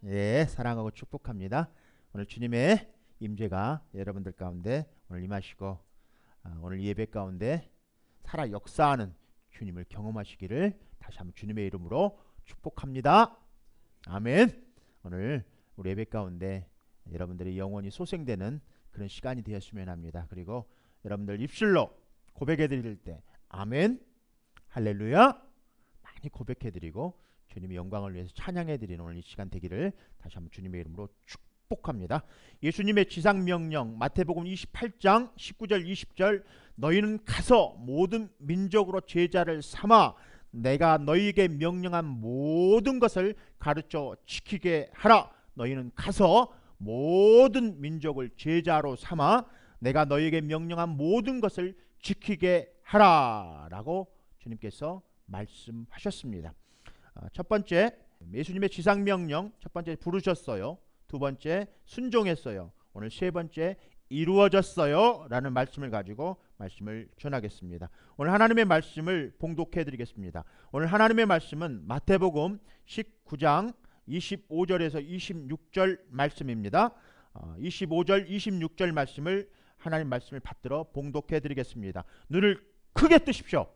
예, 사랑하고 축복합니다. 오늘 주님의 임재가 여러분들 가운데 오늘 임하시고 오늘 예배 가운데 살아 역사하는 주님을 경험하시기를 다시 한번 주님의 이름으로 축복합니다. 아멘. 오늘 우리 예배 가운데 여러분들이 영혼이 소생되는 그런 시간이 되었으면 합니다. 그리고 여러분들 입술로 고백해 드릴 때 아멘, 할렐루야 많이 고백해 드리고 주님의 영광을 위해서 찬양해 드리는 오늘 이 시간 되기를 다시 한번 주님의 이름으로 축복합니다. 예수님의 지상명령 마태복음 28장 19절 20절 너희는 가서 모든 민족으로 제자를 삼아 내가 너희에게 명령한 모든 것을 가르쳐 지키게 하라. 너희는 가서 모든 민족을 제자로 삼아 내가 너희에게 명령한 모든 것을 지키게 하라 라고 주님께서 말씀하셨습니다. 첫 번째 예수님의 지상명령, 첫 번째 부르셨어요. 두 번째 순종했어요. 오늘 세 번째 이루어졌어요 라는 말씀을 가지고 말씀을 전하겠습니다. 오늘 하나님의 말씀을 봉독해 드리겠습니다. 오늘 하나님의 말씀은 마태복음 19장 25절에서 26절 말씀입니다. 25절 26절 말씀을 하나님 말씀을 받들어 봉독해 드리겠습니다. 눈을 크게 뜨십시오.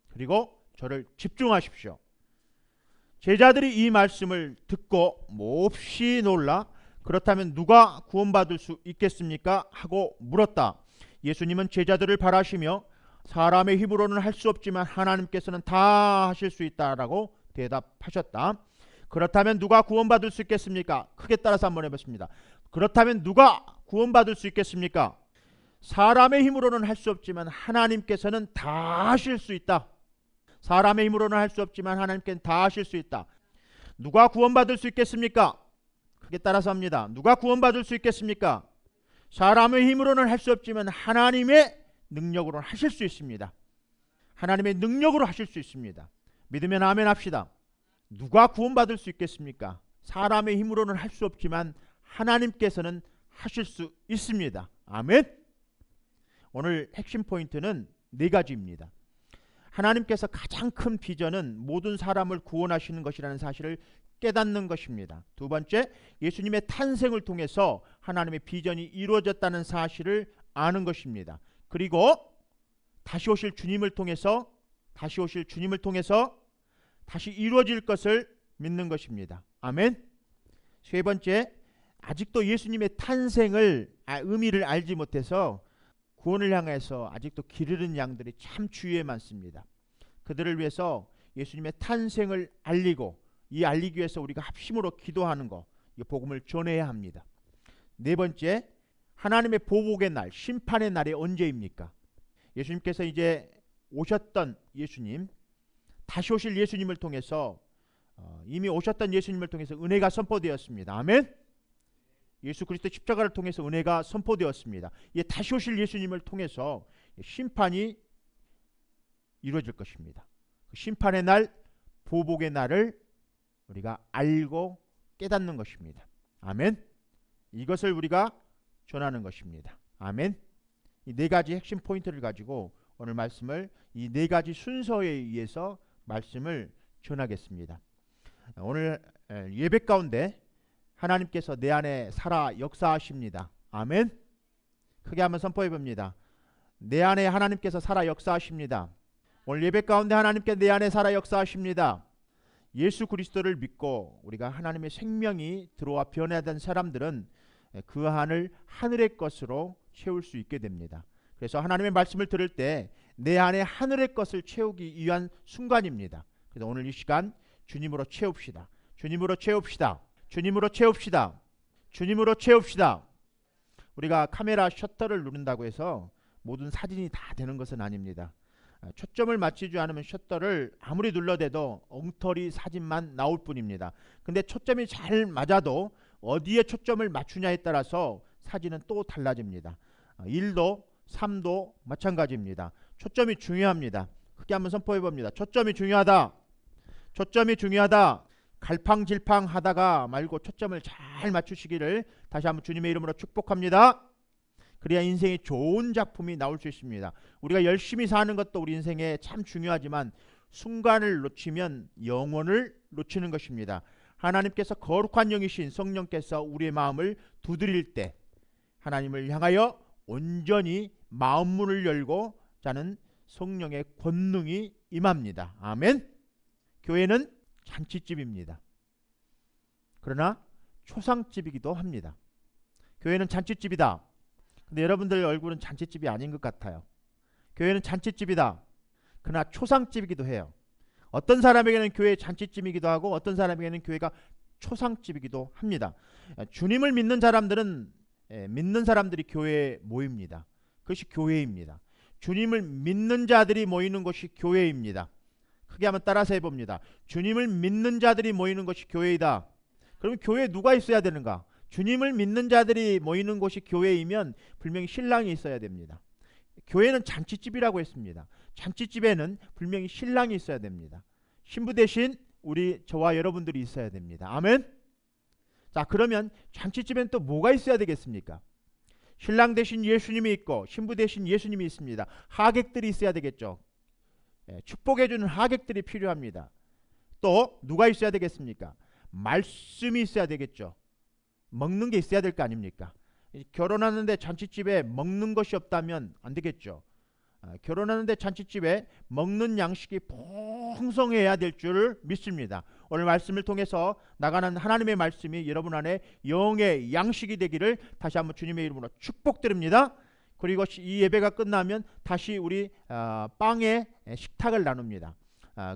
그리고 저를 집중하십시오. 제자들이 이 말씀을 듣고 몹시 놀라 그렇다면 누가 구원받을 수 있겠습니까? 하고 물었다. 예수님은 제자들을 바라시며 사람의 힘으로는 할 수 없지만 하나님께서는 다 하실 수 있다라고 대답하셨다. 그렇다면 누가 구원받을 수 있겠습니까? 크게 따라서 한번 해보겠습니다. 그렇다면 누가 구원받을 수 있겠습니까? 사람의 힘으로는 할 수 없지만 하나님께서는 다 하실 수 있다. 사람의 힘으로는 할 수 없지만 하나님께는 다 하실 수 있다. 누가 구원받을 수 있겠습니까? 크게 따라서 합니다. 누가 구원받을 수 있겠습니까? 사람의 힘으로는 할 수 없지만 하나님의 능력으로 하실 수 있습니다. 하나님의 능력으로 하실 수 있습니다. 믿으면 아멘 합시다. 누가 구원받을 수 있겠습니까? 사람의 힘으로는 할 수 없지만 하나님께서는 하실 수 있습니다. 아멘. 오늘 핵심 포인트는 네 가지입니다. 하나님께서 가장 큰 비전은 모든 사람을 구원하시는 것이라는 사실을 깨닫는 것입니다. 두 번째, 예수님의 탄생을 통해서 하나님의 비전이 이루어졌다는 사실을 아는 것입니다. 그리고 다시 오실 주님을 통해서 다시 이루어질 것을 믿는 것입니다. 아멘. 세 번째, 아직도 예수님의 탄생을 의미를 알지 못해서 구원을 향해서 아직도 길 잃은 양들이 참 주위에 많습니다. 그들을 위해서 예수님의 탄생을 알리고 이 알리기 위해서 우리가 합심으로 기도하는 것, 이 복음을 전해야 합니다. 네 번째, 하나님의 보복의 날, 심판의 날이 언제입니까? 예수님께서 이제 오셨던 예수님, 다시 오실 예수님을 통해서 이미 오셨던 예수님을 통해서 은혜가 선포되었습니다. 아멘. 예수 그리스도 십자가를 통해서 은혜가 선포되었습니다. 다시 오실 예수님을 통해서 심판이 이루어질 것입니다. 그 심판의 날, 보복의 날을 우리가 알고 깨닫는 것입니다. 아멘. 이것을 우리가 전하는 것입니다. 아멘. 이 네 가지 핵심 포인트를 가지고 오늘 말씀을 이 네 가지 순서에 의해서 말씀을 전하겠습니다. 오늘 예배 가운데 하나님께서 내 안에 살아 역사하십니다. 아멘. 크게 한번 선포해 봅니다. 내 안에 하나님께서 살아 역사하십니다. 오늘 예배 가운데 하나님께 내 안에 살아 역사하십니다. 예수 그리스도를 믿고 우리가 하나님의 생명이 들어와 변화된 사람들은 그 안을 하늘의 것으로 채울 수 있게 됩니다. 그래서 하나님의 말씀을 들을 때 내 안에 하늘의 것을 채우기 위한 순간입니다. 그래서 오늘 이 시간 주님으로 채웁시다. 주님으로 채웁시다. 주님으로 채웁시다. 주님으로 채웁시다. 우리가 카메라 셔터를 누른다고 해서 모든 사진이 다 되는 것은 아닙니다. 초점을 맞추지 않으면 셔터를 아무리 눌러대도 엉터리 사진만 나올 뿐입니다. 근데 초점이 잘 맞아도 어디에 초점을 맞추냐에 따라서 사진은 또 달라집니다. 1도 3도 마찬가지입니다. 초점이 중요합니다. 크게 한번 선포해 봅니다. 초점이 중요하다. 초점이 중요하다. 갈팡질팡 하다가 말고 초점을 잘 맞추시기를 다시 한번 주님의 이름으로 축복합니다. 그래야 인생에 좋은 작품이 나올 수 있습니다. 우리가 열심히 사는 것도 우리 인생에 참 중요하지만 순간을 놓치면 영혼을 놓치는 것입니다. 하나님께서 거룩한 영이신 성령께서 우리의 마음을 두드릴 때 하나님을 향하여 온전히 마음 문을 열고 자는 성령의 권능이 임합니다. 아멘. 교회는 잔치집입니다. 그러나 초상집이기도 합니다. 교회는 잔치집이다. 근데 여러분들 얼굴은 잔치집이 아닌 것 같아요. 교회는 잔치집이다. 그러나 초상집이기도 해요. 어떤 사람에게는 교회 잔치집이기도 하고 어떤 사람에게는 교회가 초상집이기도 합니다. 주님을 믿는 사람들은 믿는 사람들이 교회에 모입니다. 그것이 교회입니다. 주님을 믿는 자들이 모이는 것이 교회입니다. 크게 한번 따라서 해봅니다. 주님을 믿는 자들이 모이는 것이 교회이다. 그러면 교회에 누가 있어야 되는가? 주님을 믿는 자들이 모이는 곳이 교회이면 분명히 신랑이 있어야 됩니다. 교회는 잔치집이라고 했습니다. 잔치집에는 분명히 신랑이 있어야 됩니다. 신부 대신 저와 여러분들이 있어야 됩니다. 아멘. 자, 그러면 잔치집에는 또 뭐가 있어야 되겠습니까? 신랑 대신 예수님이 있고 신부 대신 예수님이 있습니다. 하객들이 있어야 되겠죠. 축복해주는 하객들이 필요합니다. 또 누가 있어야 되겠습니까? 말씀이 있어야 되겠죠. 먹는 게 있어야 될 거 아닙니까? 결혼하는데 잔치집에 먹는 것이 없다면 안 되겠죠. 결혼하는데 잔치집에 먹는 양식이 풍성해야 될 줄 믿습니다. 오늘 말씀을 통해서 나가는 하나님의 말씀이 여러분 안에 영의 양식이 되기를 다시 한번 주님의 이름으로 축복드립니다. 그리고 이 예배가 끝나면 다시 우리 빵의 식탁을 나눕니다.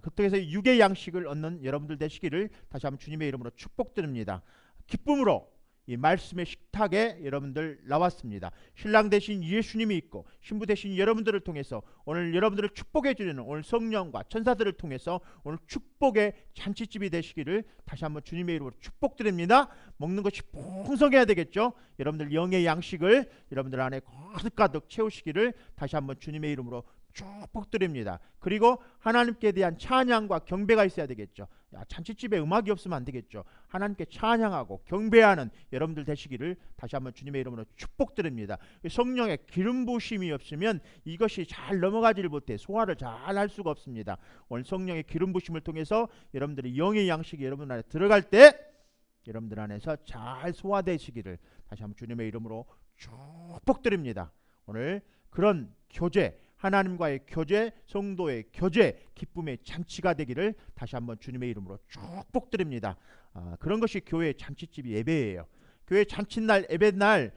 그쪽에서 육의 양식을 얻는 여러분들 되시기를 다시 한번 주님의 이름으로 축복드립니다. 기쁨으로 이 말씀의 식탁에 여러분들 나왔습니다. 신랑 대신 예수님이 있고 신부 대신 여러분들을 통해서 오늘 여러분들을 축복해 주는 오늘 성령과 천사들을 통해서 오늘 축복의 잔치집이 되시기를 다시 한번 주님의 이름으로 축복드립니다. 먹는 것이 풍성해야 되겠죠. 여러분들 영의 양식을 여러분들 안에 가득가득 채우시기를 다시 한번 주님의 이름으로 축복드립니다. 그리고 하나님께 대한 찬양과 경배가 있어야 되겠죠. 잔치집에 음악이 없으면 안 되겠죠. 하나님께 찬양하고 경배하는 여러분들 되시기를 다시 한번 주님의 이름으로 축복드립니다. 성령의 기름 부으심이 없으면 이것이 잘 넘어가지를 못해 소화를 잘 할 수가 없습니다. 오늘 성령의 기름 부으심을 통해서 여러분들이 영의 양식이 여러분 안에 들어갈 때 여러분들 안에서 잘 소화되시기를 다시 한번 주님의 이름으로 축복드립니다. 오늘 그런 교제, 하나님과의 교제, 성도의 교제, 기쁨의 잔치가 되기를 다시 한번 주님의 이름으로 축복드립니다. 그런 것이 교회의 잔치집 예배예요. 교회 잔치날, 예배날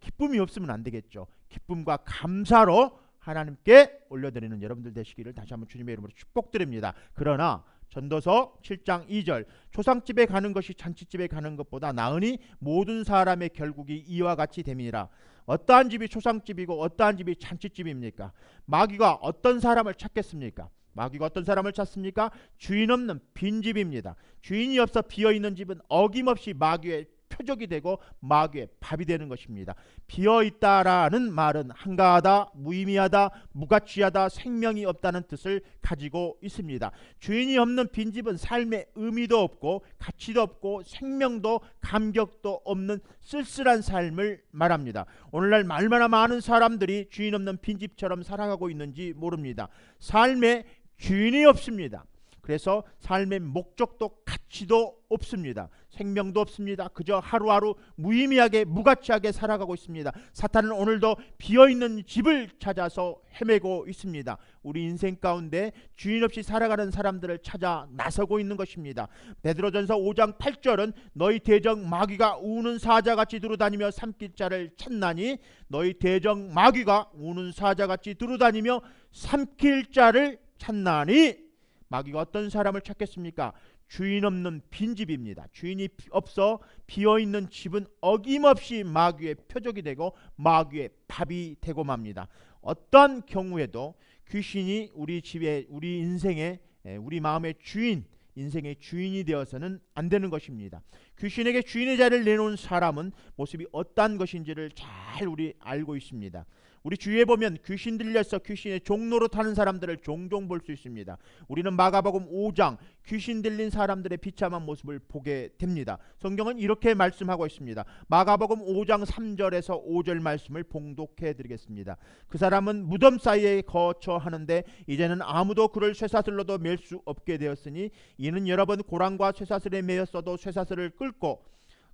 기쁨이 없으면 안 되겠죠. 기쁨과 감사로 하나님께 올려드리는 여러분들 되시기를 다시 한번 주님의 이름으로 축복드립니다. 그러나 전도서 7장 2절 초상집에 가는 것이 잔치집에 가는 것보다 나으니 모든 사람의 결국이 이와 같이 됨이라. 어떠한 집이 초상집이고 어떠한 집이 잔치집입니까? 마귀가 어떤 사람을 찾겠습니까? 마귀가 어떤 사람을 찾습니까? 주인 없는 빈집입니다. 주인이 없어 비어있는 집은 어김없이 마귀의 표적이 되고 마귀의 밥이 되는 것입니다. 비어있다라는 말은 한가하다, 무의미하다, 무가치하다, 생명이 없다는 뜻을 가지고 있습니다. 주인이 없는 빈집은 삶의 의미도 없고 가치도 없고 생명도 감격도 없는 쓸쓸한 삶을 말합니다. 오늘날 얼마나 많은 사람들이 주인 없는 빈집처럼 살아가고 있는지 모릅니다. 삶에 주인이 없습니다. 그래서 삶의 목적도 가치도 없습니다. 생명도 없습니다. 그저 하루하루 무의미하게 무가치하게 살아가고 있습니다. 사탄은 오늘도 비어있는 집을 찾아서 헤매고 있습니다. 우리 인생 가운데 주인 없이 살아가는 사람들을 찾아 나서고 있는 것입니다. 베드로전서 5장 8절은 너희 대적 마귀가 우는 사자같이 두루다니며 삼킬 자를 찾나니 너희 대적 마귀가 우는 사자같이 두루다니며 삼킬 자를 찾나니. 마귀가 어떤 사람을 찾겠습니까? 주인 없는 빈집입니다. 주인이 없어 비어있는 집은 어김없이 마귀의 표적이 되고 마귀의 밥이 되고 맙니다. 어떤 경우에도 귀신이 우리 집에, 우리 인생의, 우리 마음의 주인, 인생의 주인이 되어서는 안 되는 것입니다. 귀신에게 주인의 자리를 내놓은 사람은 모습이 어떠한 것인지를 잘 우리 알고 있습니다. 우리 주위에 보면 귀신 들려서 귀신의 종로로 타는 사람들을 종종 볼 수 있습니다. 우리는 마가복음 5장 귀신 들린 사람들의 비참한 모습을 보게 됩니다. 성경은 이렇게 말씀하고 있습니다. 마가복음 5장 3절에서 5절 말씀을 봉독해 드리겠습니다. 그 사람은 무덤 사이에 거처하는데 이제는 아무도 그를 쇠사슬로도 맬 수 없게 되었으니 이는 여러 번 고랑과 쇠사슬에 매였어도 쇠사슬을 끌고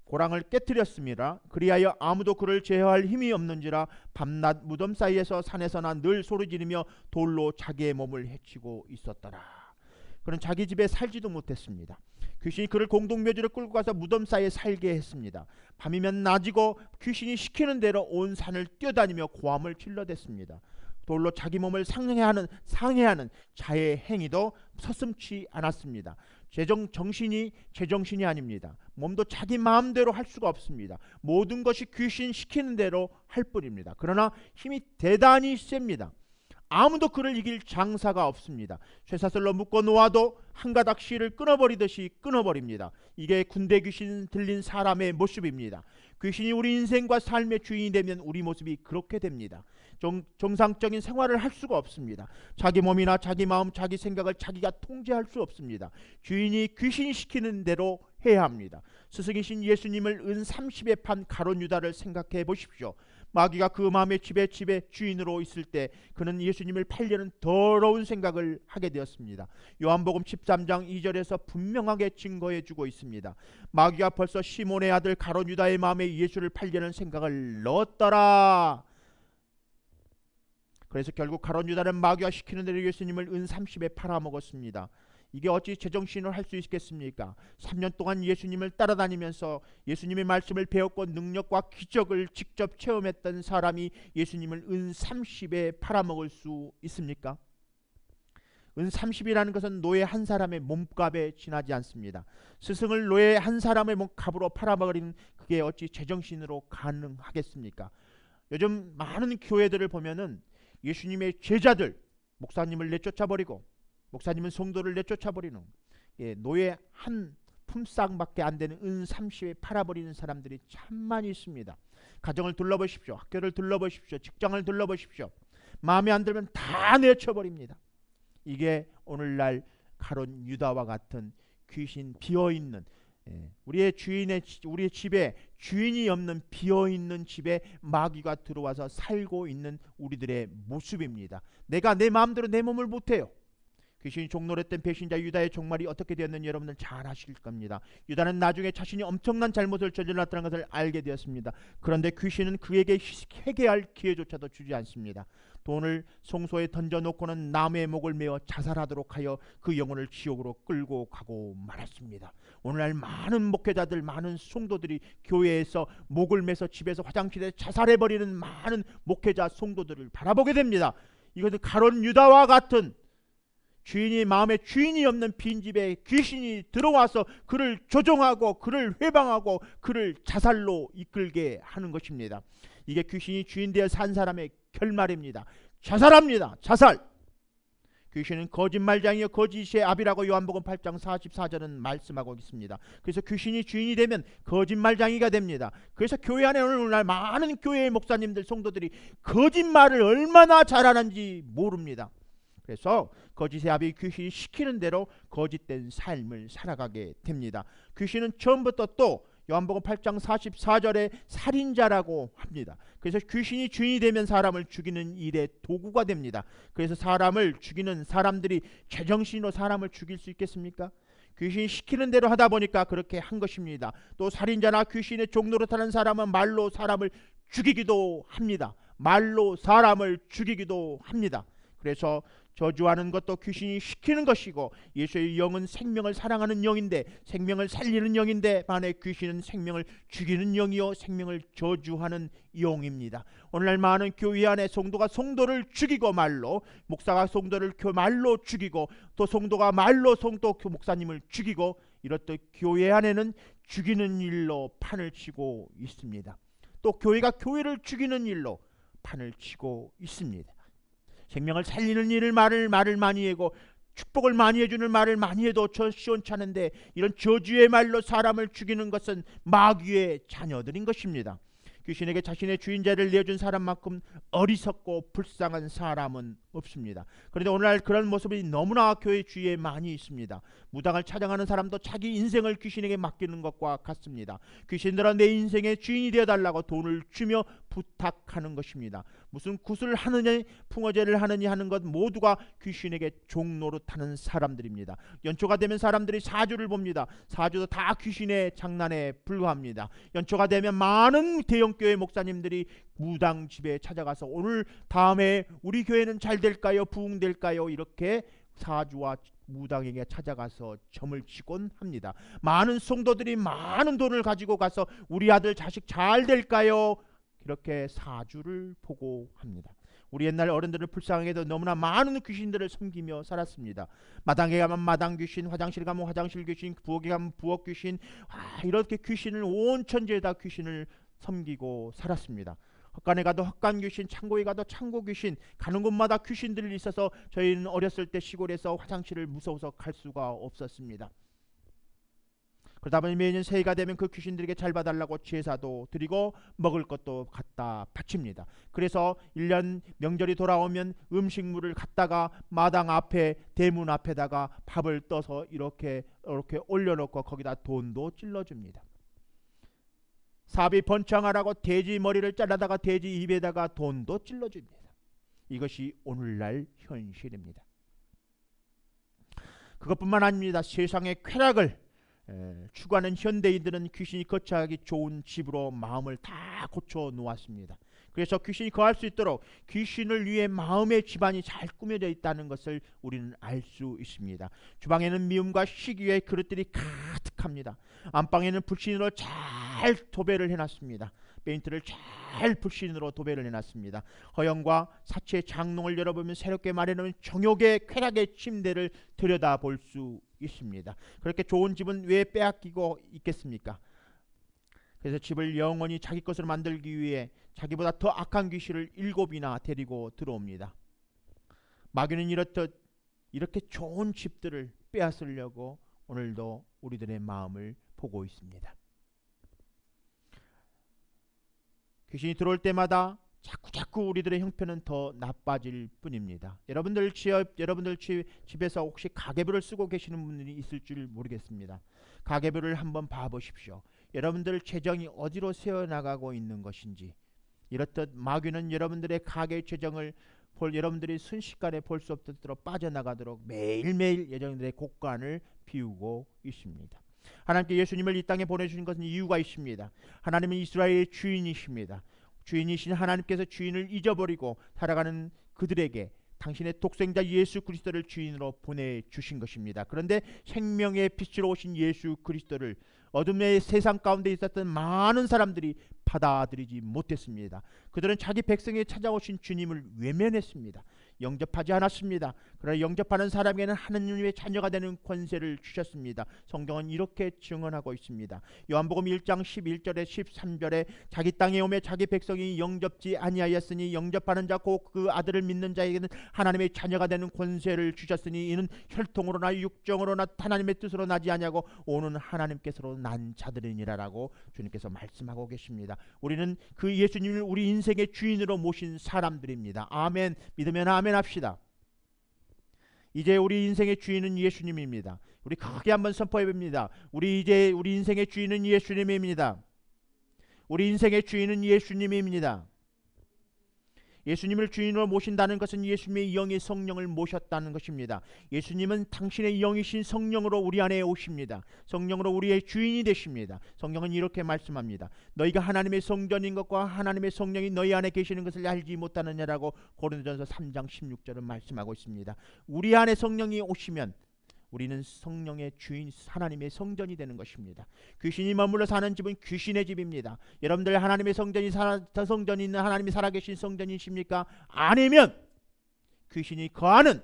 고랑을 깨뜨렸습니다. 그리하여 아무도 그를 제어할 힘이 없는지라 밤낮 무덤 사이에서 산에서나 늘 소리지르며 돌로 자기의 몸을 해치고 있었더라. 그는 자기 집에 살지도 못했습니다. 귀신이 그를 공동묘지로 끌고 가서 무덤 사이에 살게 했습니다. 밤이면 낮이고 귀신이 시키는 대로 온 산을 뛰어다니며 고함을 질러댔습니다. 돌로 자기 몸을 상해하는 자의 행위도 서슴지 않았습니다. 정신이 제정신이 아닙니다. 몸도 자기 마음대로 할 수가 없습니다. 모든 것이 귀신 시키는 대로 할 뿐입니다. 그러나 힘이 대단히 셉니다. 아무도 그를 이길 장사가 없습니다. 쇠사슬로 묶어 놓아도 한 가닥 실을 끊어버리듯이 끊어버립니다. 이게 군대 귀신 들린 사람의 모습입니다. 귀신이 우리 인생과 삶의 주인이 되면 우리 모습이 그렇게 됩니다. 정상적인 생활을 할 수가 없습니다. 자기 몸이나 자기 마음, 자기 생각을 자기가 통제할 수 없습니다. 주인이 귀신 시키는 대로 해야 합니다. 스승이신 예수님을 은 30에 판 가룟 유다를 생각해 보십시오. 마귀가 그 마음의 집에 주인으로 있을 때 그는 예수님을 팔려는 더러운 생각을 하게 되었습니다. 요한복음 13장 2절에서 분명하게 증거해 주고 있습니다. 마귀가 벌써 시몬의 아들 가룟 유다의 마음에 예수를 팔려는 생각을 넣었더라. 그래서 결국 가룟 유다는 마귀가 시키는 대로 예수님을 은 30에 팔아먹었습니다. 이게 어찌 제정신을 할 수 있겠습니까? 3년 동안 예수님을 따라다니면서 예수님의 말씀을 배웠고 능력과 기적을 직접 체험했던 사람이 예수님을 은 30에 팔아먹을 수 있습니까? 은 30이라는 것은 노예 한 사람의 몸값에 지나지 않습니다. 스승을 노예 한 사람의 몸값으로 팔아먹으리는 그게 어찌 제정신으로 가능하겠습니까? 요즘 많은 교회들을 보면은 예수님의 제자들, 목사님을 내쫓아버리고 목사님은 성도를 내쫓아버리는 노예 한 품삯밖에 안 되는 은 30에 팔아버리는 사람들이 참 많이 있습니다. 가정을 둘러보십시오. 학교를 둘러보십시오. 직장을 둘러보십시오. 마음에 안 들면 다 내쳐버립니다. 이게 오늘날 가룟 유다와 같은 귀신 비어있는 우리의 집에 주인이 없는 비어있는 집에 마귀가 들어와서 살고 있는 우리들의 모습입니다. 내가 내 마음대로 내 몸을 못해요. 귀신이 종노릇된 배신자 유다의 종말이 어떻게 되었는지 여러분들 잘 아실 겁니다. 유다는 나중에 자신이 엄청난 잘못을 저질렀다는 것을 알게 되었습니다. 그런데 귀신은 그에게 회개할 기회조차도 주지 않습니다. 돈을 송소에 던져놓고는 나무의 목을 메어 자살하도록 하여 그 영혼을 지옥으로 끌고 가고 말았습니다. 오늘날 많은 목회자들, 많은 성도들이 교회에서 목을 매서 집에서 화장실에 자살해버리는 많은 목회자 성도들을 바라보게 됩니다. 이것은 가룟 유다와 같은 주인이 마음에 주인이 없는 빈집에 귀신이 들어와서 그를 조종하고 그를 회방하고 그를 자살로 이끌게 하는 것입니다. 이게 귀신이 주인 되어 산 사람의 결말입니다. 자살합니다. 자살. 귀신은 거짓말장이요 거짓의 아비라고 요한복음 8장 44절은 말씀하고 있습니다. 그래서 귀신이 주인이 되면 거짓말장이가 됩니다. 그래서 교회 안에 오늘날 많은 교회의 목사님들, 성도들이 거짓말을 얼마나 잘하는지 모릅니다. 그래서 거짓의 아비 귀신이 시키는 대로 거짓된 삶을 살아가게 됩니다. 귀신은 처음부터 또 요한복음 8장 44절에 살인자라고 합니다. 그래서 귀신이 주인이 되면 사람을 죽이는 일의 도구가 됩니다. 그래서 사람을 죽이는 사람들이 제정신으로 사람을 죽일 수 있겠습니까? 귀신이 시키는 대로 하다 보니까 그렇게 한 것입니다. 또 살인자나 귀신의 종노릇하는 사람은 말로 사람을 죽이기도 합니다. 말로 사람을 죽이기도 합니다. 그래서 저주하는 것도 귀신이 시키는 것이고 예수의 영은 생명을 사랑하는 영인데 생명을 살리는 영인데 반해 귀신은 생명을 죽이는 영이요 생명을 저주하는 영입니다. 오늘날 많은 교회 안에 성도가 성도를 죽이고 말로, 목사가 성도를 말로 죽이고 또 성도가 말로 성도 목사님을 죽이고 이렇듯 교회 안에는 죽이는 일로 판을 치고 있습니다. 또 교회가 교회를 죽이는 일로 판을 치고 있습니다. 생명을 살리는 일을 말을 많이 하고 축복을 많이 해주는 말을 많이 해도 시원찮은데 이런 저주의 말로 사람을 죽이는 것은 마귀의 자녀들인 것입니다. 귀신에게 자신의 주인자를 내어준 사람만큼 어리석고 불쌍한 사람은 없습니다. 그런데 오늘날 그런 모습이 너무나 교회 주위에 많이 있습니다. 무당을 찾아가는 사람도 자기 인생을 귀신에게 맡기는 것과 같습니다. 귀신들은 내 인생의 주인이 되어달라고 돈을 주며 부탁하는 것입니다. 무슨 굿을 하느냐 풍어제를 하느냐 하는 것 모두가 귀신에게 종노릇하는 사람들입니다. 연초가 되면 사람들이 사주를 봅니다. 사주도 다 귀신의 장난에 불과합니다. 연초가 되면 많은 대형교회 목사님들이 무당 집에 찾아가서 오늘 다음에 우리 교회는 잘 될까요? 부흥될까요? 이렇게 사주와 무당에게 찾아가서 점을 치곤 합니다. 많은 성도들이 많은 돈을 가지고 가서 우리 아들 자식 잘 될까요? 이렇게 사주를 보고 합니다. 우리 옛날 어른들은 불쌍하게도 너무나 많은 귀신들을 섬기며 살았습니다. 마당에 가면 마당 귀신, 화장실 가면 화장실 귀신, 부엌에 가면 부엌 귀신, 이렇게 귀신을 온 천지에다 귀신을 섬기고 살았습니다. 헛간에 가도 헛간 귀신, 창고에 가도 창고 귀신, 가는 곳마다 귀신들이 있어서 저희는 어렸을 때 시골에서 화장실을 무서워서 갈 수가 없었습니다. 그러다 보니 매년 새해가 되면 그 귀신들에게 잘 봐달라고 제사도 드리고 먹을 것도 갖다 바칩니다. 그래서 1년 명절이 돌아오면 음식물을 갖다가 마당 앞에 대문 앞에다가 밥을 떠서 이렇게 올려놓고 거기다 돈도 찔러줍니다. 사비 번창하라고 돼지 머리를 잘라다가 돼지 입에다가 돈도 찔러줍니다. 이것이 오늘날 현실입니다. 그것뿐만 아닙니다. 세상의 쾌락을 추구하는 현대인들은 귀신이 거처하기 좋은 집으로 마음을 다 고쳐 놓았습니다. 그래서 귀신이 거할 수 있도록 귀신을 위해 마음의 집안이 잘 꾸며져 있다는 것을 우리는 알 수 있습니다. 주방에는 미움과 시기의 그릇들이 가득합니다. 안방에는 불신으로 잘 도배를 해놨습니다. 페인트를 잘 불신으로 도배를 해놨습니다. 허영과 사치의 장롱을 열어보면 새롭게 마련한 정욕의 쾌락의 침대를 들여다볼 수 있습니다. 그렇게 좋은 집은 왜 빼앗기고 있겠습니까? 그래서 집을 영원히 자기 것으로 만들기 위해 자기보다 더 악한 귀신을 7이나 데리고 들어옵니다. 마귀는 이렇듯 이렇게 좋은 집들을 빼앗으려고 오늘도 우리들의 마음을 보고 있습니다. 귀신이 들어올 때마다 자꾸 우리들의 형편은 더 나빠질 뿐입니다. 여러분들 집에서 혹시 가계부를 쓰고 계시는 분들이 있을 줄 모르겠습니다. 가계부를 한번 봐보십시오. 여러분들 재정이 어디로 새어나가고 있는 것인지. 이렇듯 마귀는 여러분들의 가계 재정을 여러분들이 순식간에 볼 수 없도록 빠져나가도록 매일매일 여러분들의 곳간을 비우고 있습니다. 하나님께 예수님을 이 땅에 보내주신 것은 이유가 있습니다. 하나님은 이스라엘의 주인이십니다. 주인이신 하나님께서 주인을 잊어버리고 살아가는 그들에게 당신의 독생자 예수 그리스도를 주인으로 보내주신 것입니다. 그런데 생명의 빛으로 오신 예수 그리스도를 어둠의 세상 가운데 있었던 많은 사람들이 받아들이지 못했습니다. 그들은 자기 백성에 찾아오신 주님을 외면했습니다. 영접하지 않았습니다. 그러나 영접하는 사람에게는 하느님의 자녀가 되는 권세를 주셨습니다. 성경은 이렇게 증언하고 있습니다. 요한복음 1장 11절에 13절에 자기 땅에 오매 자기 백성이 영접지 아니하였으니 영접하는 자 곧 그 아들을 믿는 자에게는 하나님의 자녀가 되는 권세를 주셨으니 이는 혈통으로나 육정으로나 하나님의 뜻으로 나지 아니하고 오는 하나님께서로 난 자들이니라라고 주님께서 말씀하고 계십니다. 우리는 그 예수님을 우리 인생의 주인으로 모신 사람들입니다. 아멘. 믿으면 아멘 합시다. 이제 우리 인생의 주인은 예수님입니다. 우리 크게 한번 선포해 봅니다. 우리 인생의 주인은 예수님입니다. 우리 인생의 주인은 예수님입니다. 예수님을 주인으로 모신다는 것은 예수님의 영의 성령을 모셨다는 것입니다. 예수님은 당신의 영이신 성령으로 우리 안에 오십니다. 성령으로 우리의 주인이 되십니다. 성경은 이렇게 말씀합니다. 너희가 하나님의 성전인 것과 하나님의 성령이 너희 안에 계시는 것을 알지 못하느냐라고 고린도전서 3장 16절은 말씀하고 있습니다. 우리 안에 성령이 오시면 우리는 성령의 주인 하나님의 성전이 되는 것입니다. 귀신이 머물러 사는 집은 귀신의 집입니다. 여러분들 하나님의 성전이 있는 하나님이 살아계신 성전이십니까? 아니면 귀신이 거하는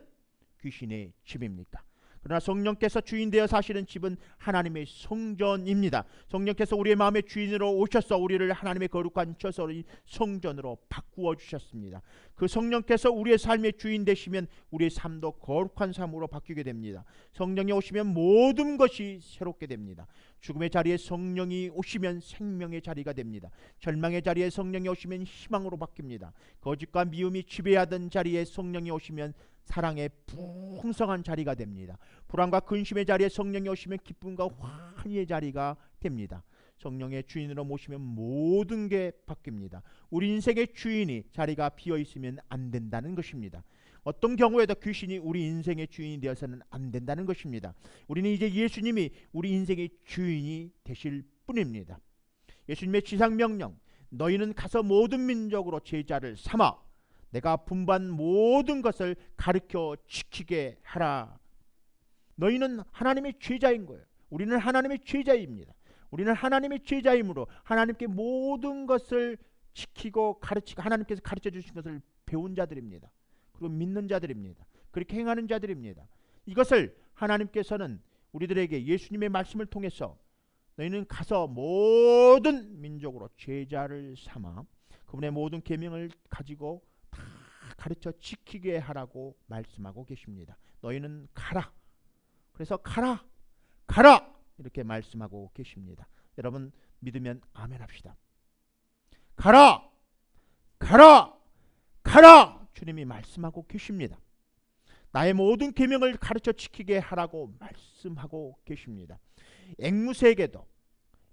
귀신의 집입니까? 그러나 성령께서 주인 되어 사시는 집은 하나님의 성전입니다. 성령께서 우리의 마음의 주인으로 오셔서 우리를 하나님의 거룩한 처소의 성전으로 바꾸어 주셨습니다. 그 성령께서 우리의 삶의 주인 되시면 우리의 삶도 거룩한 삶으로 바뀌게 됩니다. 성령이 오시면 모든 것이 새롭게 됩니다. 죽음의 자리에 성령이 오시면 생명의 자리가 됩니다. 절망의 자리에 성령이 오시면 희망으로 바뀝니다. 거짓과 미움이 지배하던 자리에 성령이 오시면 사랑의 풍성한 자리가 됩니다. 불안과 근심의 자리에 성령이 오시면 기쁨과 환희의 자리가 됩니다. 성령의 주인으로 모시면 모든 게 바뀝니다. 우리 인생의 주인이 자리가 비어 있으면 안 된다는 것입니다. 어떤 경우에도 귀신이 우리 인생의 주인이 되어서는 안 된다는 것입니다. 우리는 이제 예수님이 우리 인생의 주인이 되실 뿐입니다. 예수님의 지상명령, 너희는 가서 모든 민족으로 제자를 삼아 내가 분부한 모든 것을 가르쳐 지키게 하라. 너희는 하나님의 제자인 거예요. 우리는 하나님의 제자입니다. 우리는 하나님의 제자이므로 하나님께 모든 것을 지키고 가르치고 하나님께서 가르쳐 주신 것을 배운 자들입니다. 그리고 믿는 자들입니다. 그렇게 행하는 자들입니다. 이것을 하나님께서는 우리들에게 예수님의 말씀을 통해서 너희는 가서 모든 민족으로 제자를 삼아 그분의 모든 계명을 가지고 다 가르쳐 지키게 하라고 말씀하고 계십니다. 너희는 가라. 그래서 가라 이렇게 말씀하고 계십니다. 여러분 믿으면 아멘 합시다. 가라 주님이 말씀하고 계십니다. 나의 모든 계명을 가르쳐 지키게 하라고 말씀하고 계십니다. 앵무새에게도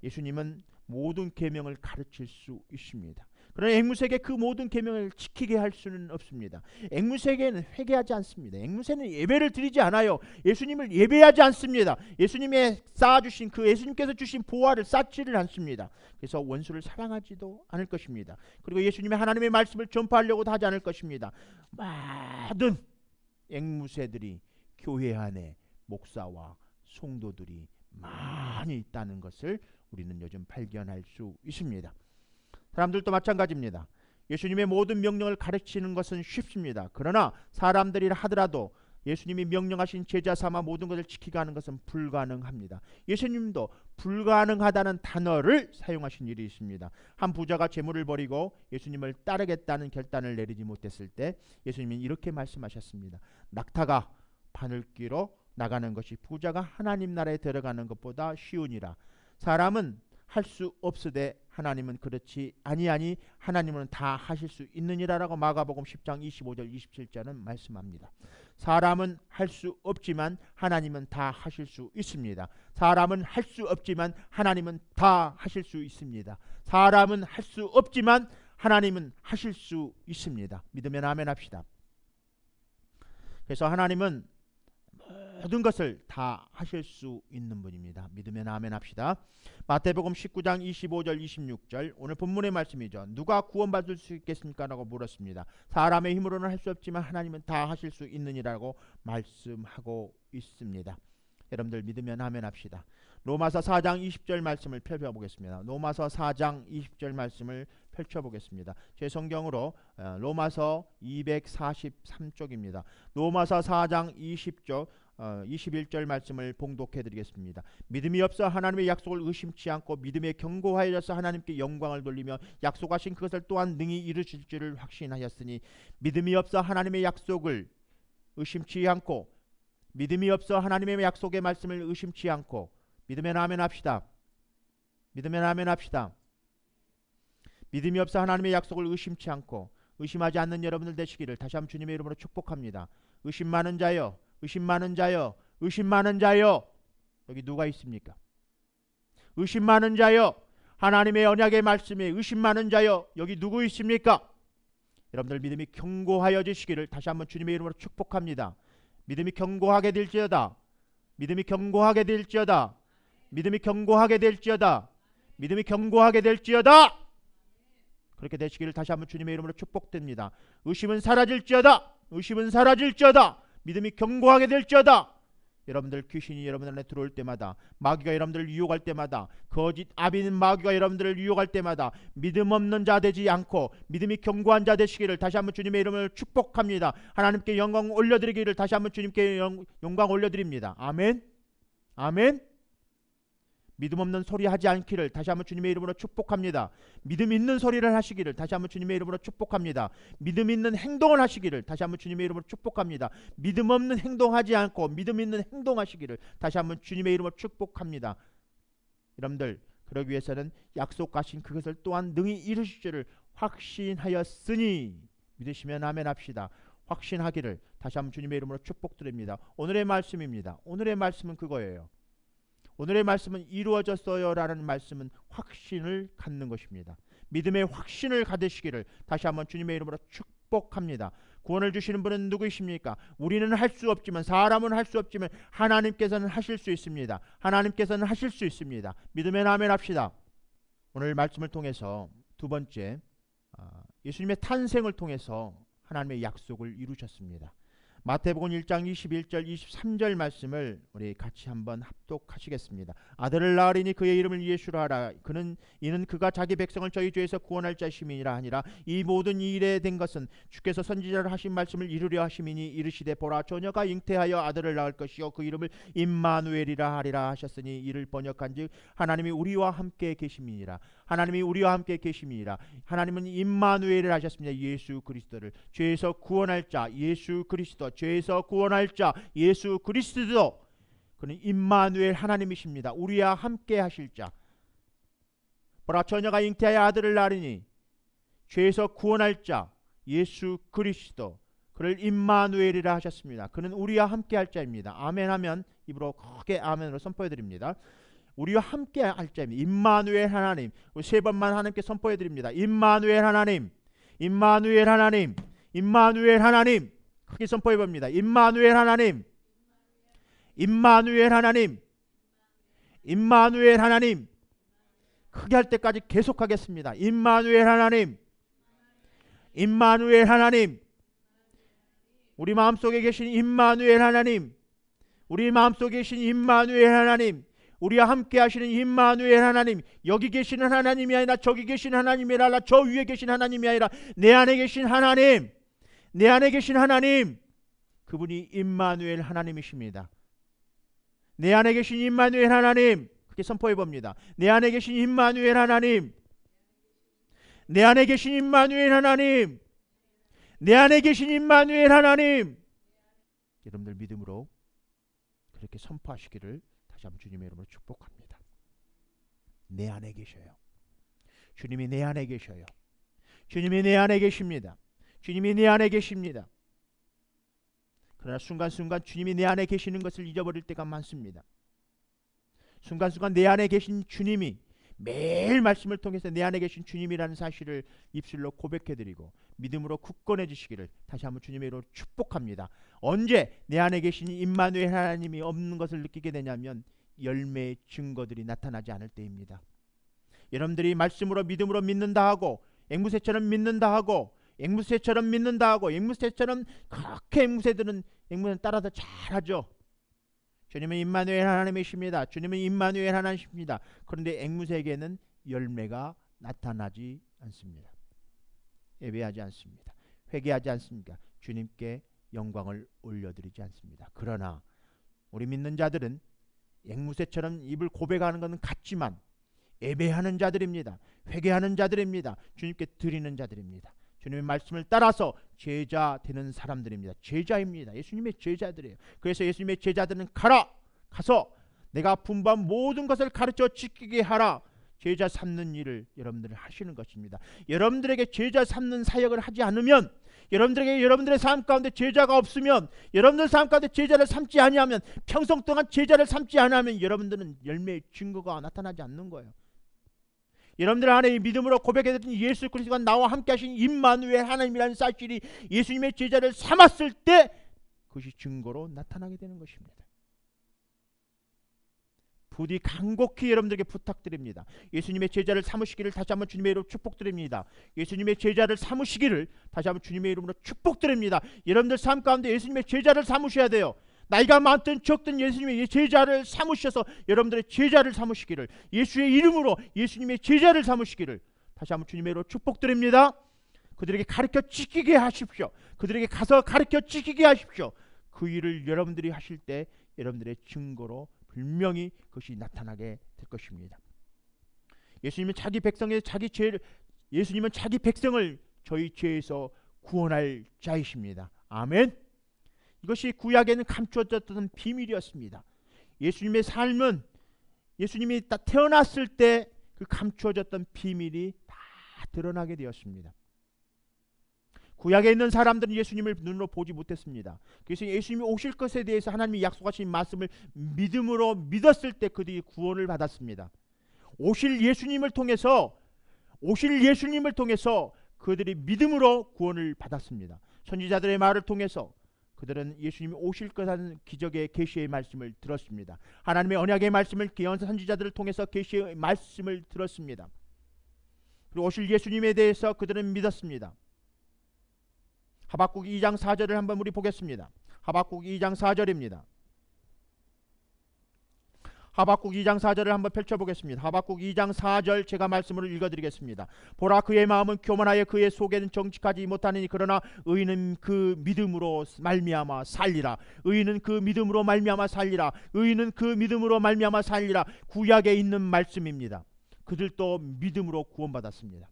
예수님은 모든 계명을 가르칠 수 있습니다. 그러나 앵무새에게 그 모든 계명을 지키게 할 수는 없습니다. 앵무새에게는 회개하지 않습니다. 앵무새는 예배를 드리지 않아요. 예수님을 예배하지 않습니다. 예수님의 쌓아주신 그 예수님께서 주신 보화를 쌓지를 않습니다. 그래서 원수를 사랑하지도 않을 것입니다. 그리고 예수님의 하나님의 말씀을 전파하려고도 하지 않을 것입니다. 모든 앵무새들이 교회 안에 목사와 성도들이 많이 있다는 것을 우리는 요즘 발견할 수 있습니다. 사람들도 마찬가지입니다. 예수님의 모든 명령을 가르치는 것은 쉽습니다. 그러나 사람들이라 하더라도 예수님이 명령하신 제자 삼아 모든 것을 지키게 하는 것은 불가능합니다. 예수님도 불가능하다는 단어를 사용하신 일이 있습니다. 한 부자가 재물을 버리고 예수님을 따르겠다는 결단을 내리지 못했을 때 예수님이 이렇게 말씀하셨습니다. 낙타가 바늘귀로 나가는 것이 부자가 하나님 나라에 들어가는 것보다 쉬우니라. 사람은 할 수 없으되 하나님은 그렇지 아니하니 하나님은 다 하실 수 있느니라라고 마가복음 10장 25절 27절은 말씀합니다. 사람은 할 수 없지만 하나님은 다 하실 수 있습니다. 사람은 할 수 없지만 하나님은 다 하실 수 있습니다. 사람은 할 수 없지만 하나님은 하실 수 있습니다. 믿으면 아멘 합시다. 그래서 하나님은 모든 것을 다 하실 수 있는 분입니다. 믿으면 아멘 합시다. 마태복음 19장 25절 26절 오늘 본문의 말씀이죠. 누가 구원받을 수 있겠습니까? 라고 물었습니다. 사람의 힘으로는 할 수 없지만 하나님은 다 하실 수 있느니라고 말씀하고 있습니다. 여러분들 믿으면 아멘 합시다. 로마서 4장 20절 말씀을 펼쳐보겠습니다. 로마서 4장 20절 말씀을 펼쳐보겠습니다. 제 성경으로 로마서 243쪽입니다. 로마서 4장 21절 말씀을 봉독해 드리겠습니다. 믿음이 없어 하나님의 약속을 의심치 않고 믿음에 견고하여져서 하나님께 영광을 돌리며 약속하신 그것을 또한 능히 이루실 줄을 확신하였으니 믿음이 없어 하나님의 약속을 의심치 않고 믿음이 없어 하나님의 약속의 말씀을 의심치 않고 믿으면 아멘 합시다. 믿으면 아멘 합시다. 믿음이 없어 하나님의 약속을 의심치 않고 의심하지 않는 여러분들 되시기를 다시 한번 주님의 이름으로 축복합니다. 의심 많은 자여, 의심 많은 자여, 의심 많은 자여. 여기 누가 있습니까? 의심 많은 자여, 하나님의 언약의 말씀에 의심 많은 자여, 여기 누구 있습니까? 여러분들 믿음이 견고하여지시기를 다시 한번 주님의 이름으로 축복합니다. 믿음이 견고하게 될지어다. 믿음이 견고하게 될지어다. 믿음이 견고하게 될지어다. 믿음이 견고하게 될지어다. 그렇게 되시기를 다시 한번 주님의 이름으로 축복됩니다. 의심은 사라질지어다. 의심은 사라질지어다. 믿음이 견고하게 될지어다. 여러분들 귀신이 여러분 안에 들어올 때마다, 마귀가 여러분들을 유혹할 때마다, 거짓 아비는 마귀가 여러분들을 유혹할 때마다 믿음 없는 자 되지 않고 믿음이 견고한 자 되시기를 다시 한번 주님의 이름으로 축복합니다. 하나님께 영광 올려드리기를 다시 한번 주님께 영광 올려드립니다. 아멘. 아멘. 믿음 없는 소리 하지 않기를 다시 한번 주님의 이름으로 축복합니다. 믿음 있는 소리를 하시기를 다시 한번 주님의 이름으로 축복합니다. 믿음 있는 행동을 하시기를 다시 한번 주님의 이름으로 축복합니다. 믿음 없는 행동하지 않고 믿음 있는 행동하시기를 다시 한번 주님의 이름으로 축복합니다. 여러분들, 그러기 위해서는 약속하신 그것을 또한 능히 이루실 줄을 확신하였으니 믿으시면 아멘 합시다. 확신하기를 다시 한번 주님의 이름으로 축복드립니다. 오늘의 말씀입니다. 오늘의 말씀은 그거예요. 오늘의 말씀은 이루어졌어요 라는 말씀은 확신을 갖는 것입니다. 믿음의 확신을 가지시기를 다시 한번 주님의 이름으로 축복합니다. 구원을 주시는 분은 누구이십니까? 우리는 할 수 없지만, 사람은 할 수 없지만 하나님께서는 하실 수 있습니다. 하나님께서는 하실 수 있습니다. 믿으면 아멘 합시다. 오늘 말씀을 통해서 두 번째, 예수님의 탄생을 통해서 하나님의 약속을 이루셨습니다. 마태복음 1장 21절 23절 말씀을 우리 같이 한번 합독하시겠습니다. 아들을 낳으리니 그의 이름을 예수라 하라. 이는 그가 자기 백성을 저희 죄에서 구원할 자심이니라 하니라. 이 모든 일에 된 것은 주께서 선지자를 하신 말씀을 이루려 하심이니 이르시되 보라 처녀가 잉태하여 아들을 낳을 것이요 그 이름을 임마누엘이라 하리라 하셨으니 이를 번역한즉 하나님이 우리와 함께 계심이니라. 하나님이 우리와 함께 계심이니라. 하나님은 임마누엘을 하셨습니다. 예수 그리스도를 죄에서 구원할 자 예수 그리스도, 죄에서 구원할 자 예수 그리스도, 그는 임마누엘 하나님이십니다. 우리와 함께 하실 자. 보라 처녀가 잉태하여 아들을 낳으니 죄에서 구원할 자 예수 그리스도, 그를 임마누엘이라 하셨습니다. 그는 우리와 함께 할 자입니다. 아멘 하면 입으로 크게 아멘으로 선포해 드립니다. 우리와 함께 할 자입니다. 임마누엘 하나님. 세 번만 하나님께 선포해 드립니다. 임마누엘 하나님, 임마누엘 하나님, 임마누엘 하나님. 크게 선포해 봅니다. 임마누엘 하나님, 임마누엘 하나님, 임마누엘 하나님. 크게 할 때까지 계속하겠습니다. 임마누엘 하나님, 임마누엘 하나님. 우리 마음속에 계신 임마누엘 하나님, 우리 마음속에 계신 임마누엘 하나님, 우리와 함께 하시는 임마누엘 하나님. 여기 계시는 하나님이 아니라 저기 계신 하나님이 아니라 저 위에 계신 하나님이 아니라 내 안에 계신 하나님, 내 안에 계신 하나님, 그분이 임마누엘 하나님이십니다. 내 안에 계신 임마누엘 하나님, 그렇게 선포해 봅니다. 내 안에 계신 임마누엘 하나님, 내 안에 계신 임마누엘 하나님, 내 안에 계신 임마누엘 하나님. 여러분들 믿음으로 그렇게 선포하시기를 다시 한번 주님의 이름으로 축복합니다. 내 안에 계셔요. 주님이 내 안에 계셔요. 주님이 내 안에 계십니다. 주님이 내 안에 계십니다. 그러나 순간순간 주님이 내 안에 계시는 것을 잊어버릴 때가 많습니다. 순간순간 내 안에 계신 주님이, 매일 말씀을 통해서 내 안에 계신 주님이라는 사실을 입술로 고백해드리고 믿음으로 굳건해지시기를 다시 한번 주님의 이름으로 축복합니다. 언제 내 안에 계신 임마누엘 하나님이 없는 것을 느끼게 되냐면 열매의 증거들이 나타나지 않을 때입니다. 여러분들이 말씀으로 믿음으로 믿는다 하고 앵무새처럼 믿는다 하고 앵무새처럼 믿는다 하고 앵무새처럼 그렇게 앵무새는 따라서 잘하죠. 주님은 임마누엘 하나님이십니다. 주님은 임마누엘 하나님이십니다. 그런데 앵무새에게는 열매가 나타나지 않습니다. 예배하지 않습니다. 회개하지 않습니까? 주님께 영광을 올려드리지 않습니다. 그러나 우리 믿는 자들은 앵무새처럼 입을 고백하는 것은 같지만 예배하는 자들입니다. 회개하는 자들입니다. 주님께 드리는 자들입니다. 주님의 말씀을 따라서 제자 되는 사람들입니다. 제자입니다. 예수님의 제자들이에요. 그래서 예수님의 제자들은 가서 내가 분부한 모든 것을 가르쳐 지키게 하라. 제자 삼는 일을 여러분들이 하시는 것입니다. 여러분들에게 제자 삼는 사역을 하지 않으면, 여러분들에게 여러분들의 삶 가운데 제자가 없으면, 여러분들 삶 가운데 제자를 삼지 아니하면, 평생 동안 제자를 삼지 않으면 여러분들은 열매의 증거가 나타나지 않는 거예요. 여러분들 안에 이 믿음으로 고백했던 예수 그리스도가 나와 함께 하신 임마누엘 하나님이라는 사실이 예수님의 제자를 삼았을 때 그것이 증거로 나타나게 되는 것입니다. 부디 간곡히 여러분들에게 부탁드립니다. 예수님의 제자를 삼으시기를 다시 한번 주님의 이름으로 축복드립니다. 예수님의 제자를 삼으시기를 다시 한번 주님의 이름으로 축복드립니다. 여러분들 삶 가운데 예수님의 제자를 삼으셔야 돼요. 나이가 많든 적든 예수님의 제자를 삼으셔서 여러분들의 제자를 삼으시기를, 예수의 이름으로 예수님의 제자를 삼으시기를 다시 한번 주님의 이름으로 축복드립니다. 그들에게 가르쳐 지키게 하십시오. 그들에게 가서 가르쳐 지키게 하십시오. 그 일을 여러분들이 하실 때 여러분들의 증거로 분명히 그것이 나타나게 될 것입니다. 예수님은 자기 백성의 자기 죄를, 예수님은 자기 백성을 저희 죄에서 구원할 자이십니다. 아멘. 이것이 구약에는 감추어졌던 비밀이었습니다. 예수님의 삶은 예수님이 딱 태어났을 때 그 감추어졌던 비밀이 다 드러나게 되었습니다. 구약에 있는 사람들은 예수님을 눈으로 보지 못했습니다. 그래서 예수님이 오실 것에 대해서 하나님이 약속하신 말씀을 믿음으로 믿었을 때 그들이 구원을 받았습니다. 오실 예수님을 통해서 그들이 믿음으로 구원을 받았습니다. 선지자들의 말을 통해서 그들은 예수님이 오실 것이라는 기적의 계시의 말씀을 들었습니다. 하나님의 언약의 말씀을 예언 선지자들을 통해서 계시의 말씀을 들었습니다. 그리고 오실 예수님에 대해서 그들은 믿었습니다. 하박국 2장 4절을 한번 우리 보겠습니다. 하박국 2장 4절입니다. 하박국 2장 4절을 한번 펼쳐보겠습니다. 하박국 2장 4절 제가 말씀으로 읽어드리겠습니다. 보라, 그의 마음은 교만하여 그의 속에는 정직하지 못하느니 그러나 의인은 그 믿음으로 말미암아 살리라. 의인은 그 믿음으로 말미암아 살리라. 의인은 그 믿음으로 말미암아 살리라. 구약에 있는 말씀입니다. 그들도 믿음으로 구원받았습니다.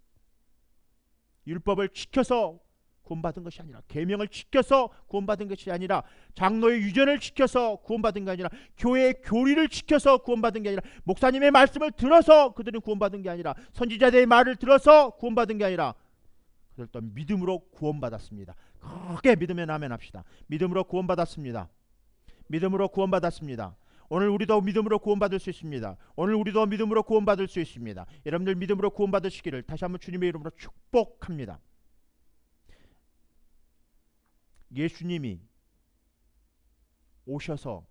율법을 지켜서 구원받은 것이 아니라, 계명을 지켜서 구원받은 것이 아니라, 장로의 유전을 지켜서 구원받은 게 아니라, 교회의 교리를 지켜서 구원받은 게 아니라, 목사님의 말씀을 들어서 그들은 구원받은 게 아니라, 선지자들의 말을 들어서 구원받은 게 아니라 그들도 믿음으로 구원받았습니다. 크게 믿으면 아멘 합시다. 믿음으로 구원받았습니다. 믿음으로 구원받았습니다. 오늘 우리도 믿음으로 구원받을 수 있습니다. 오늘 우리도 믿음으로 구원받을 수 있습니다. 여러분들 믿음으로 구원받으시기를 다시 한번 주님의 이름으로 축복합니다. 예수님이 오셔서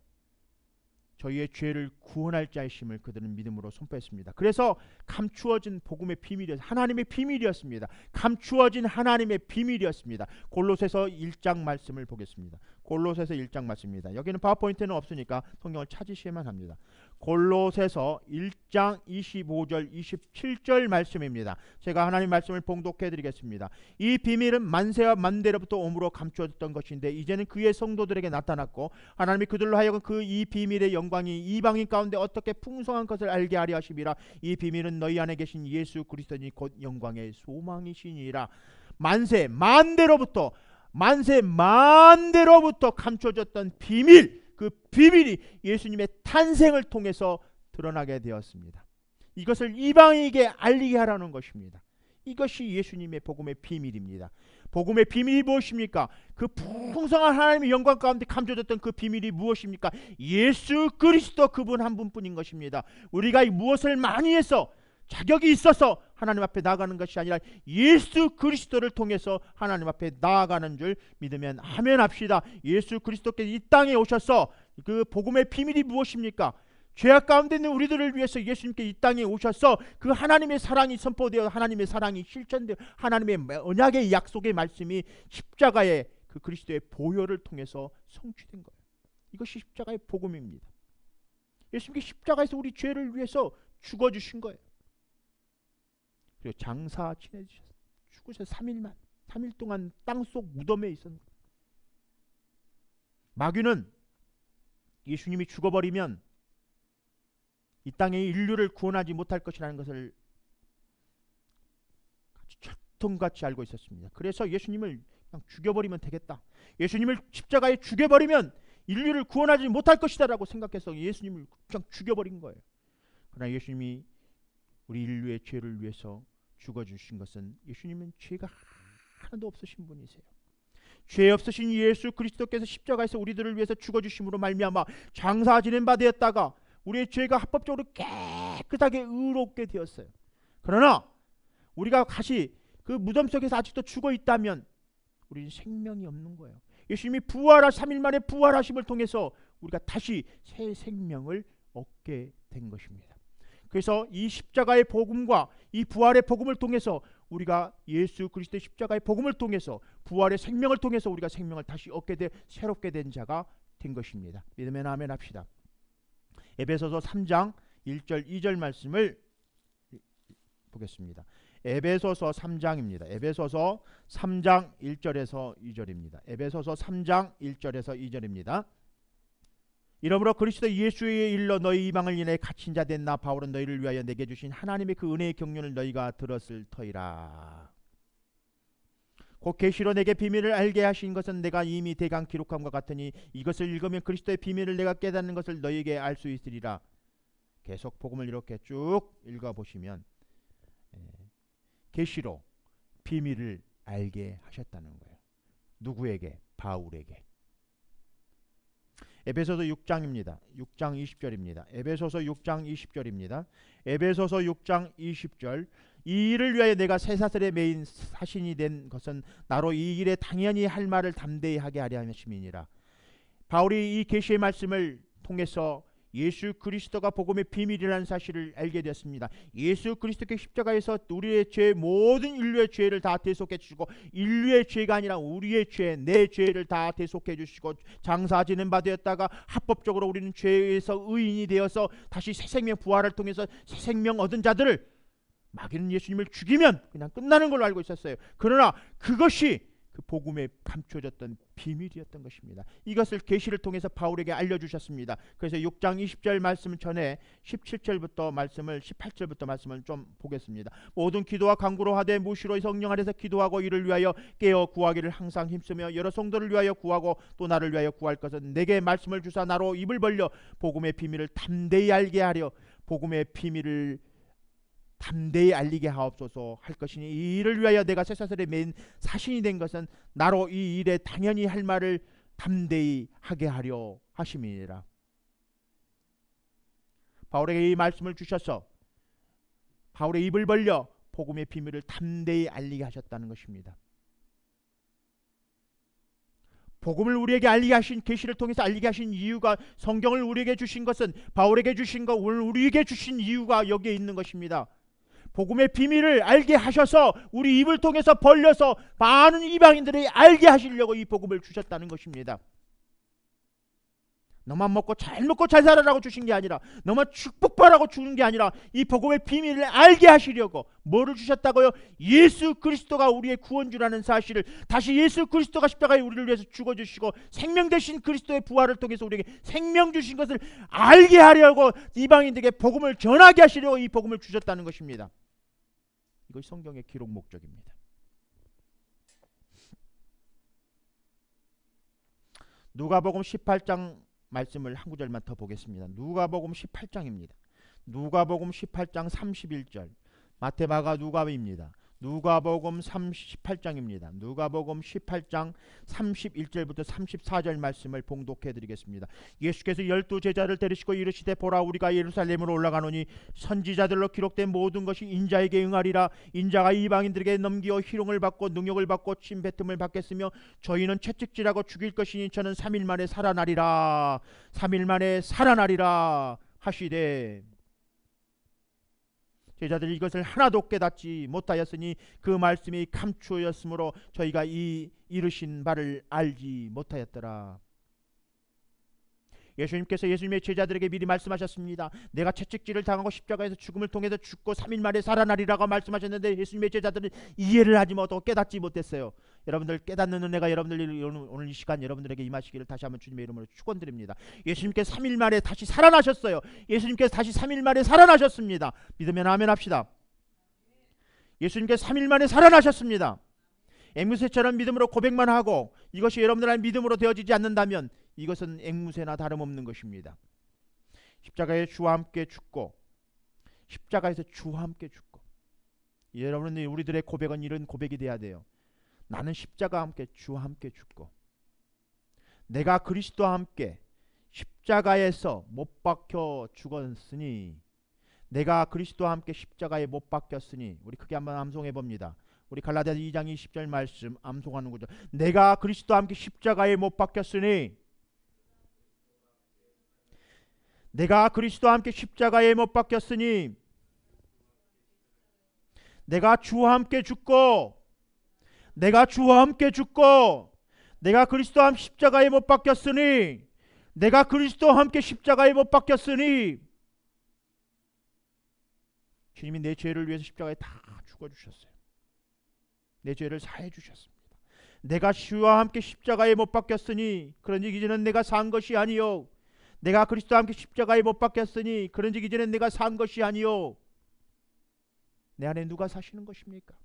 저희의 죄를 구원할 자이심을 그들은 믿음으로 선포했습니다. 그래서 감추어진 복음의 비밀이었습니다. 하나님의 비밀이었습니다. 감추어진 하나님의 비밀이었습니다. 골로새서 1장 말씀을 보겠습니다. 골로새서 1장 말씀입니다. 여기는 파워포인트는 없으니까 성경을 찾으셔야만 합니다. 골로새서 1장 25절 27절 말씀입니다. 제가 하나님 말씀을 봉독해 드리겠습니다. 이 비밀은 만세와 만대로부터 오므로 감추어졌던 것인데 이제는 그의 성도들에게 나타났고 하나님이 그들로 하여금 그 이 비밀의 영광이 이방인 가운데 어떻게 풍성한 것을 알게 하려 하심이라. 이 비밀은 너희 안에 계신 예수 그리스도니 곧 영광의 소망이시니라. 만세 만대로부터 감춰졌던 비밀, 그 비밀이 예수님의 탄생을 통해서 드러나게 되었습니다. 이것을 이방인에게 알리게 하라는 것입니다. 이것이 예수님의 복음의 비밀입니다. 복음의 비밀이 무엇입니까? 그 풍성한 하나님의 영광 가운데 감춰졌던 그 비밀이 무엇입니까? 예수 그리스도, 그분 한 분뿐인 것입니다. 우리가 무엇을 많이 해서 자격이 있어서 하나님 앞에 나아가는 것이 아니라 예수 그리스도를 통해서 하나님 앞에 나아가는 줄 믿으면 아멘 합시다. 예수 그리스도께서 이 땅에 오셔서 그 복음의 비밀이 무엇입니까? 죄악 가운데 있는 우리들을 위해서 예수님께 이 땅에 오셔서 그 하나님의 사랑이 선포되어 하나님의 사랑이 실천되어 하나님의 언약의 약속의 말씀이 십자가의 그 그리스도의 보혈을 통해서 성취된 거예요. 이것이 십자가의 복음입니다. 예수님께 십자가에서 우리 죄를 위해서 죽어주신 거예요. 그리고 장사 지내주셨어요. 죽으셔서 3일 동안 땅속 무덤에 있었는 거예요. 마귀는 예수님이 죽어버리면 이 땅의 인류를 구원하지 못할 것이라는 것을 철통같이 알고 있었습니다. 그래서 예수님을 그냥 죽여버리면 되겠다. 예수님을 십자가에 죽여버리면 인류를 구원하지 못할 것이다 라고 생각해서 예수님을 그냥 죽여버린 거예요. 그러나 예수님이 우리 인류의 죄를 위해서 죽어주신 것은 예수님은 죄가 하나도 없으신 분이세요. 죄 없으신 예수 그리스도께서 십자가에서 우리들을 위해서 죽어주심으로 말미암아 장사 지낸 바 되었다가 우리의 죄가 합법적으로 깨끗하게 의롭게 되었어요. 그러나 우리가 다시 그 무덤 속에서 아직도 죽어 있다면 우리는 생명이 없는 거예요. 예수님이 3일 만에 부활하심을 통해서 우리가 다시 새 생명을 얻게 된 것입니다. 그래서 이 십자가의 복음과 이 부활의 복음을 통해서 우리가 예수 그리스도의 십자가의 복음을 통해서 부활의 생명을 통해서 우리가 생명을 다시 얻게 돼 새롭게 된 자가 된 것입니다. 믿으면 아멘 합시다. 에베소서 3장 1절 2절 말씀을 보겠습니다. 에베소서 3장입니다. 에베소서 3장 1절에서 2절입니다. 에베소서 3장 1절에서 2절입니다. 이러므로 그리스도 예수의 일로 너희 이방을 인해 갇힌 자 된 나 바울은 너희를 위하여 내게 주신 하나님의 그 은혜의 경륜을 너희가 들었을 터이라. 곧 계시로 내게 비밀을 알게 하신 것은 내가 이미 대강 기록함과 같으니 이것을 읽으면 그리스도의 비밀을 내가 깨닫는 것을 너희에게 알 수 있으리라. 계속 복음을 이렇게 쭉 읽어보시면 계시로 비밀을 알게 하셨다는 거예요. 누구에게? 바울에게. 에베소서 6장입니다. 6장 20절입니다. 에베소서 6장 20절입니다. 에베소서 6장 20절. 이 일을 위하여 내가 쇠사슬에 매인 사신이 된 것은 나로 이 일에 당연히 할 말을 담대히 하게 하려 하심이니라. 바울이 이 계시의 말씀을 통해서 예수 그리스도가 복음의 비밀이라는 사실을 알게 되었습니다. 예수 그리스도께 십자가에서 우리의 죄, 모든 인류의 죄를 다 대속해 주시고, 인류의 죄가 아니라 우리의 죄, 내 죄를 다 대속해 주시고 장사지는 바 되었다가 합법적으로 우리는 죄에서 의인이 되어서 다시 새 생명 부활을 통해서 새 생명 얻은 자들을 마귀는 예수님을 죽이면 그냥 끝나는 걸로 알고 있었어요. 그러나 그것이 그 복음에 감춰졌던 비밀이었던 것입니다. 이것을 계시를 통해서 바울에게 알려주셨습니다. 그래서 6장 20절 말씀 전에 17절부터 말씀을 18절부터 말씀을 좀 보겠습니다. 모든 기도와 간구로 하되 무시로 성령 안에서 기도하고 이를 위하여 깨어 구하기를 항상 힘쓰며 여러 성도를 위하여 구하고 또 나를 위하여 구할 것은 내게 말씀을 주사 나로 입을 벌려 복음의 비밀을 담대히 알게 하려 복음의 비밀을 담대히 알리게 하옵소서 할 것이니 이 일을 위하여 내가 쇠사슬에 매인 사신이 된 것은 나로 이 일에 당연히 할 말을 담대히 하게 하려 하심이니라. 바울에게 이 말씀을 주셔서 바울의 입을 벌려 복음의 비밀을 담대히 알리게 하셨다는 것입니다. 복음을 우리에게 알리게 하신, 계시를 통해서 알리게 하신 이유가, 성경을 우리에게 주신 것은, 바울에게 주신 것, 우리에게 주신 이유가 여기에 있는 것입니다. 복음의 비밀을 알게 하셔서 우리 입을 통해서 벌려서 많은 이방인들이 알게 하시려고 이 복음을 주셨다는 것입니다. 너만 먹고 잘 살아라고 주신 게 아니라, 너만 축복받으라고 주는 게 아니라 이 복음의 비밀을 알게 하시려고 뭐를 주셨다고요? 예수 그리스도가 우리의 구원주라는 사실을, 다시 예수 그리스도가 십자가에 우리를 위해서 죽어주시고 생명 되신 그리스도의 부활을 통해서 우리에게 생명 주신 것을 알게 하려고 이방인들에게 복음을 전하게 하시려고 이 복음을 주셨다는 것입니다. 이것이 성경의 기록 목적입니다. 누가복음 18장 말씀을 한 구절만 더 보겠습니다. 누가복음 18장입니다. 누가복음 18장 31절. 마태, 마가, 누가입니다. 누가복음 18장입니다. 누가복음 18장 31절부터 34절 말씀을 봉독해 드리겠습니다. 예수께서 12 제자를 데리시고 이르시되 보라 우리가 예루살렘으로 올라가노니 선지자들로 기록된 모든 것이 인자에게 응하리라. 인자가 이방인들에게 넘기어 희롱을 받고 능욕을 받고 침뱉음을 받겠으며 저희는 채찍질하고 죽일 것이니 저는 3일 만에 살아나리라. 3일 만에 살아나리라 하시되 제자들이 이것을 하나도 깨닫지 못하였으니 그 말씀이 감추어였으므로 저희가 이 이르신 바를 알지 못하였더라. 예수님께서 예수님의 제자들에게 미리 말씀하셨습니다. 내가 채찍질을 당하고 십자가에서 죽음을 통해서 죽고 3일 만에 살아나리라고 말씀하셨는데 예수님의 제자들은 이해를 하지 못하고 깨닫지 못했어요. 여러분들 깨닫는 은혜가 여러분들 오늘 이 시간 여러분들에게 임하시기를 다시 한번 주님의 이름으로 축원드립니다. 예수님께서 3일 만에 다시 살아나셨어요. 예수님께서 다시 3일 만에 살아나셨습니다. 믿으면 아멘 합시다. 예수님께서 3일 만에 살아나셨습니다. 앵무새처럼 믿음으로 고백만 하고 이것이 여러분들의 믿음으로 되어지지 않는다면 이것은 앵무새나 다름없는 것입니다. 십자가에 주와 함께 죽고, 십자가에서 주와 함께 죽고, 여러분들 우리들의 고백은 이런 고백이 돼야 돼요. 나는 십자가와 함께 주와 함께 죽고, 내가 그리스도와 함께 십자가에서 못 박혀 죽었으니, 내가 그리스도와 함께 십자가에 못 박혔으니, 우리 크게 한번 암송해 봅니다. 우리 갈라디아서 2장 20절 말씀 암송하는 거죠. 내가 그리스도와 함께 십자가에 못 박혔으니, 내가 그리스도와 함께 십자가에 못 박혔으니, 내가 주와 함께 죽고, 내가 주와 함께 죽고, 내가 그리스도와 함께 십자가에 못 박혔으니 내가 그리스도와 함께 십자가에 못 박혔으니 주님이 내 죄를 위해서 십자가에 다 죽어주셨어요. 내 죄를 사해 주셨습니다. 내가 주와 함께 십자가에 못 박혔으니 그런즉 이제는 내가 산 것이 아니요 내가 그리스도와 함께 십자가에 못 박혔으니 그런즉 이제는 내가 산 것이 아니요 내 안에 누가 사시는 것입니까?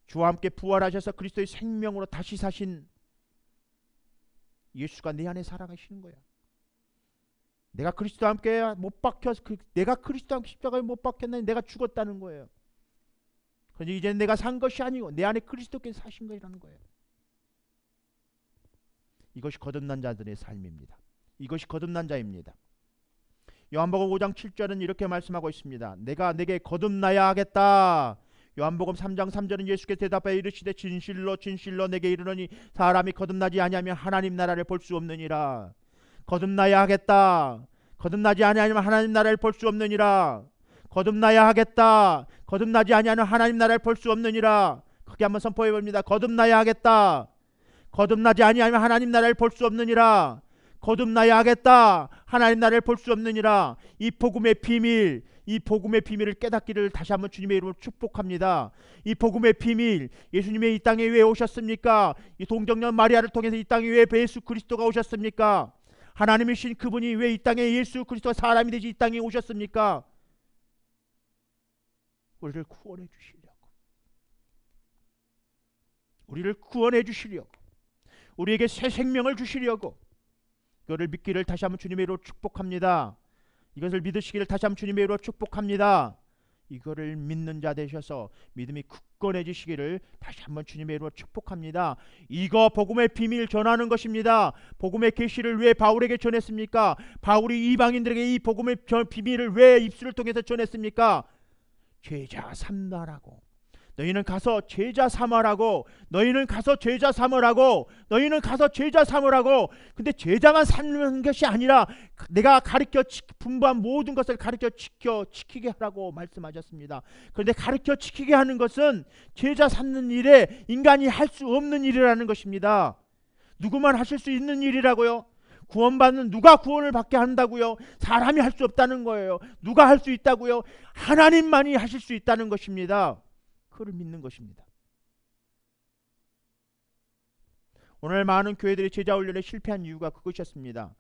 주와 함께 부활하셔서 그리스도의 생명으로 다시 사신 예수가 내 안에 살아가시는 거야. 내가 그리스도와 함께 못 박혀서 내가 그리스도와 함께 십자가에 못 박혔나니 내가 죽었다는 거예요. 그런데 이제는 내가 산 것이 아니고 내 안에 그리스도께서 사신 것이라는 거예요. 이것이 거듭난 자들의 삶입니다. 이것이 거듭난 자입니다. 요한복음 5장 7절은 이렇게 말씀하고 있습니다. 내가 내게 거듭나야 하겠다. 요한복음 3장 3절은 예수께서 대답하여 이르시되 진실로 진실로 내게 이르노니 사람이 거듭나지 아니하면 하나님 나라를 볼 수 없느니라. 거듭나야 하겠다. 거듭나지 아니하면 하나님 나라를 볼 수 없느니라. 거듭나야 하겠다. 거듭나지 아니하면 하나님 나라를 볼 수 없느니라. 크게 한번 선포해 봅니다. 거듭나야 하겠다. 거듭나지 아니하면 하나님 나라를 볼 수 없느니라. 거듭나야 하겠다. 하나님 나라를 볼 수 없느니라. 이 복음의 비밀, 이 복음의 비밀을 깨닫기를 다시 한번 주님의 이름으로 축복합니다. 이 복음의 비밀, 예수님의 이 땅에 왜 오셨습니까? 이 동정녀 마리아를 통해서 이 땅에 왜 예수 그리스도가 오셨습니까? 하나님이신 그분이 왜 이 땅에 예수 그리스도가 사람이 되지 이 땅에 오셨습니까? 우리를 구원해 주시려고, 우리를 구원해 주시려고, 우리에게 새 생명을 주시려고, 이거를 믿기를 다시 한번 주님의 이름으로 축복합니다. 이것을 믿으시기를 다시 한번 주님의 이름으로 축복합니다. 이거를 믿는 자 되셔서 믿음이 굳건해지시기를 다시 한번 주님의 이름으로 축복합니다. 이거 복음의 비밀 전하는 것입니다. 복음의 계시를 왜 바울에게 전했습니까? 바울이 이방인들에게 이 복음의 비밀을 왜 입술을 통해서 전했습니까? 제자 삼라라고. 너희는 가서 제자 삼으라고. 너희는 가서 제자 삼으라고. 너희는 가서 제자 삼으라고. 근데 제자만 삼는 것이 아니라 내가 가르쳐 분부한 모든 것을 가르쳐 지키게 하라고 말씀하셨습니다. 그런데 가르쳐 지키게 하는 것은 제자 삼는 일에 인간이 할 수 없는 일이라는 것입니다. 누구만 하실 수 있는 일이라고요? 구원받는 누가 구원을 받게 한다고요? 사람이 할 수 없다는 거예요. 누가 할 수 있다고요? 하나님만이 하실 수 있다는 것입니다. 그를 믿는 것입니다. 오늘 많은 교회들이 제자 훈련에 실패한 이유가 그것이었습니다.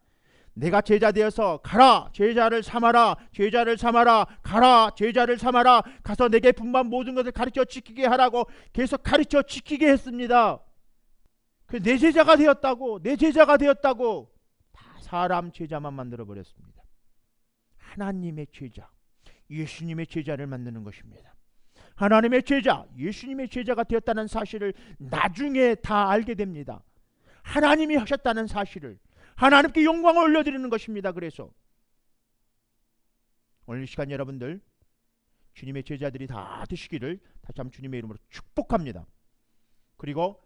내가 제자 되어서 가라, 제자를 삼아라, 제자를 삼아라, 가라, 제자를 삼아라, 가서 내게 분부한 모든 것을 가르쳐 지키게 하라고 계속 가르쳐 지키게 했습니다. 내 제자가 되었다고, 내 제자가 되었다고 다 사람 제자만 만들어 버렸습니다. 하나님의 제자, 예수님의 제자를 만드는 것입니다. 하나님의 제자, 예수님의 제자가 되었다는 사실을 나중에 다 알게 됩니다. 하나님이 하셨다는 사실을, 하나님께 영광을 올려드리는 것입니다. 그래서 오늘 이 시간 여러분들 주님의 제자들이 다 되시기를 다시 한번 주님의 이름으로 축복합니다. 그리고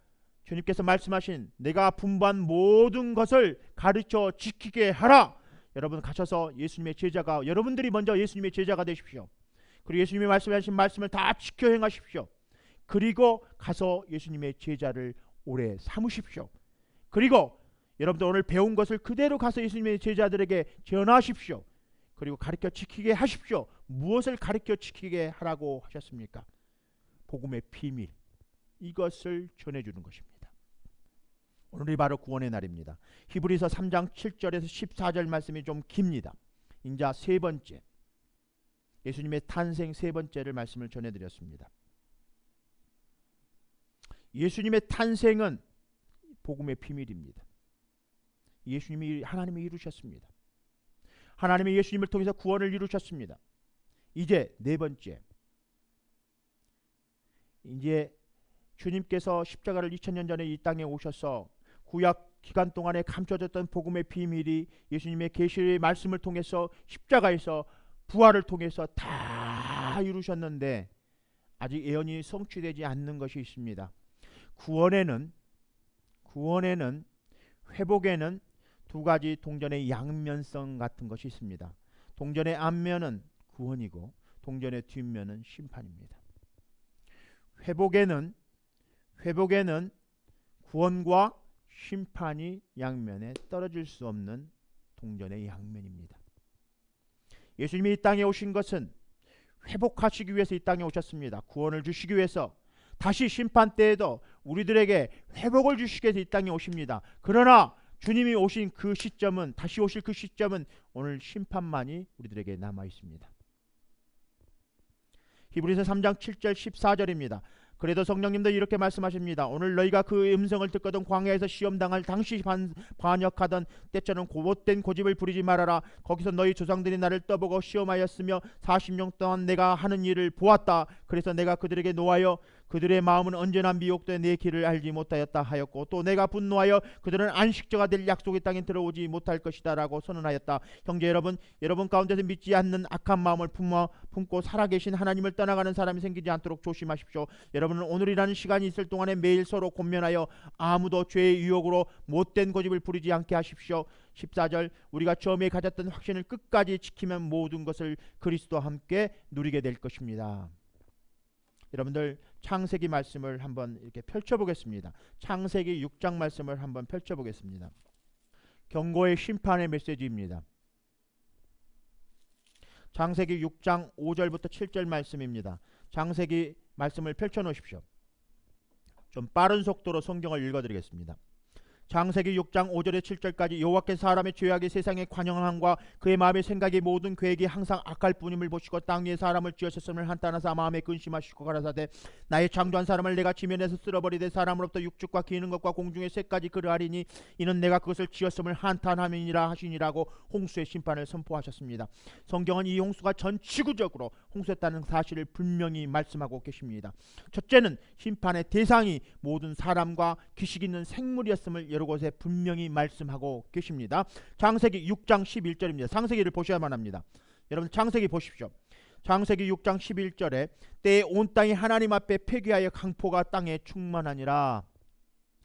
주님께서 말씀하신 내가 분부한 모든 것을 가르쳐 지키게 하라. 여러분 가셔서 예수님의 제자가, 여러분들이 먼저 예수님의 제자가 되십시오. 그리고 예수님이 말씀하신 말씀을 다 지켜 행하십시오. 그리고 가서 예수님의 제자를 오래 삼으십시오. 그리고 여러분들 오늘 배운 것을 그대로 가서 예수님의 제자들에게 전하십시오. 그리고 가르쳐 지키게 하십시오. 무엇을 가르쳐 지키게 하라고 하셨습니까? 복음의 비밀, 이것을 전해주는 것입니다. 오늘이 바로 구원의 날입니다. 히브리서 3장 7절에서 14절 말씀이 좀 깁니다. 이제 세 번째, 예수님의 탄생 세 번째를 말씀을 전해드렸습니다. 예수님의 탄생은 복음의 비밀입니다. 예수님이, 하나님이 이루셨습니다. 하나님이 예수님을 통해서 구원을 이루셨습니다. 이제 네 번째, 이제 주님께서 십자가를 2000년 전에 이 땅에 오셔서 구약 기간 동안에 감춰졌던 복음의 비밀이 예수님의 계시의 말씀을 통해서 십자가에서 부활을 통해서 다 이루셨는데 아직 예언이 성취되지 않는 것이 있습니다. 구원에는, 회복에는 두 가지 동전의 양면성 같은 것이 있습니다. 동전의 앞면은 구원이고 동전의 뒷면은 심판입니다. 회복에는 구원과 심판이 양면에 떨어질 수 없는 동전의 양면입니다. 예수님이 이 땅에 오신 것은 회복하시기 위해서 이 땅에 오셨습니다. 구원을 주시기 위해서, 다시 심판 때에도 우리들에게 회복을 주시기 위해서 이 땅에 오십니다. 그러나 주님이 오신 그 시점은, 다시 오실 그 시점은 오늘 심판만이 우리들에게 남아 있습니다. 히브리서 3장 7절 14절입니다. 그래도 성령님도 이렇게 말씀하십니다. 오늘 너희가 그 음성을 듣거든 광야에서 시험당할 당시 반역하던 때처럼 못된 고집을 부리지 말아라. 거기서 너희 조상들이 나를 떠보고 시험하였으며 40년 동안 내가 하는 일을 보았다. 그래서 내가 그들에게 노하여 그들의 마음은 언제나 미혹돼 내 길을 알지 못하였다 하였고, 또 내가 분노하여 그들은 안식자가 될 약속의 땅에 들어오지 못할 것이다 라고 선언하였다. 형제 여러분, 여러분 가운데서 믿지 않는 악한 마음을 품고 살아계신 하나님을 떠나가는 사람이 생기지 않도록 조심하십시오. 여러분은 오늘이라는 시간이 있을 동안에 매일 서로 권면하여 아무도 죄의 유혹으로 못된 고집을 부리지 않게 하십시오. 14절, 우리가 처음에 가졌던 확신을 끝까지 지키면 모든 것을 그리스도와 함께 누리게 될 것입니다. 여러분들 창세기 말씀을 한번 이렇게 펼쳐보겠습니다. 창세기 6장 말씀을 한번 펼쳐보겠습니다. 경고의 심판의 메시지입니다. 창세기 6장 5절부터 7절 말씀입니다. 창세기 말씀을 펼쳐놓으십시오. 좀 빠른 속도로 성경을 읽어드리겠습니다. 창세기 6장 5절에 7절까지 여호와께서 사람의 죄악이 세상에 관영함과 그의 마음의 생각이 모든 계획이 항상 악할 뿐임을 보시고 땅 위에 사람을 지으셨음을 한탄하사 마음에 근심하시고 가라사대 나의 창조한 사람을 내가 지면에서 쓸어버리되 사람으로부터 육축과 기는 것과 공중의 새까지 그러하리니 이는 내가 그것을 지었음을 한탄함이니라 하시니라고 홍수의 심판을 선포하셨습니다. 성경은 이 홍수가 전 지구적으로 홍수였다는 사실을 분명히 말씀하고 계십니다. 첫째는 심판의 대상이 모든 사람과 기식 있는 생물이었음을 여러 곳에 분명히 말씀하고 계십니다. 창세기 6장 11절입니다. 창세기를 보셔야만 합니다. 여러분 창세기 보십시오. 창세기 6장 11절에 때에 온 땅이 하나님 앞에 폐기하여 강포가 땅에 충만하니라.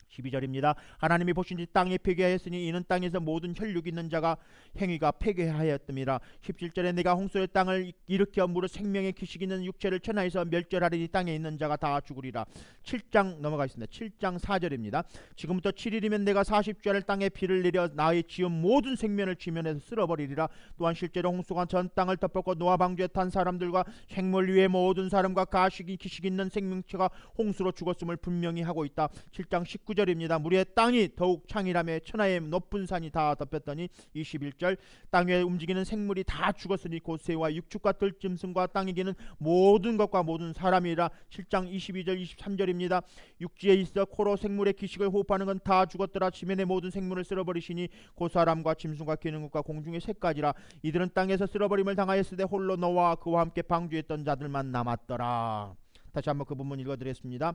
12절입니다. 하나님이 보신지 땅에 폐기하였으니 이는 땅에서 모든 혈육 있는 자가 행위가 폐기하였음이라. 17절에 내가 홍수의 땅을 일으켜 물어 생명의 기식 있는 육체를 천하에서 멸절하리니 땅에 있는 자가 다 죽으리라. 7장 넘어가겠습니다. 7장 4절입니다. 지금부터 7일이면 내가 40주야를 땅에 비를 내려 나의 지은 모든 생명을 지면에서 쓸어버리리라. 또한 실제로 홍수가 전 땅을 덮었고 노아 방주에 탄 사람들과 생물 위에 모든 사람과 가식이 기식 있는 생명체가 홍수로 죽었음을 분명히 하고 있다. 7장 19절입니다. 물의 땅이 더욱 창이라며 천하의 높은 산이 다 덮였더니 21절 땅 위에 움직이는 생물이 다 죽었으니 곧 새와 육축과 들짐승과 땅에 기는 모든 것과 모든 사람이라. 7장 22절 23절입니다. 육지에 있어 코로 생물의 기식을 호흡하는 건 다 죽었더라. 지면의 모든 생물을 쓸어버리시니 곧 사람과 짐승과 기는 것과 공중의 새까지라. 이들은 땅에서 쓸어버림을 당하였을 때 홀로 너와 그와 함께 방주했던 자들만 남았더라. 다시 한번 그 부분 읽어드리겠습니다.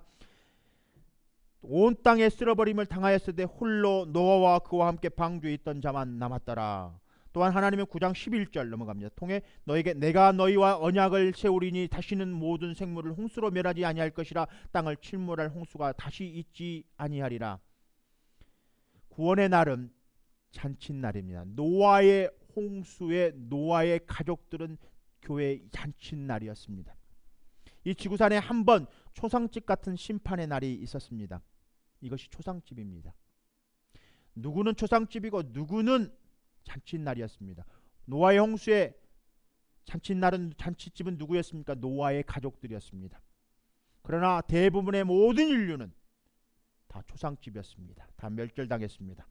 온 땅에 쓸어버림을 당하였을 때 홀로 노아와 그와 함께 방주에 있던 자만 남았더라. 또한 하나님은 9장 11절 넘어갑니다. 통해 너에게 내가 너희와 언약을 세우리니 다시는 모든 생물을 홍수로 멸하지 아니할 것이라. 땅을 침몰할 홍수가 다시 있지 아니하리라. 구원의 날은 잔칫날입니다. 노아의 홍수에 노아의 가족들은 교회의 잔칫날이었습니다. 이 지구산에 한 번 초상집 같은 심판의 날이 있었습니다. 이것이 초상집입니다. 누구는 초상집이고 누구는 잔칫날이었습니다. 노아의 홍수의 잔치집은 누구였습니까? 노아의 가족들이었습니다. 그러나 대부분의 모든 인류는 다 초상집이었습니다. 다 멸절당했습니다.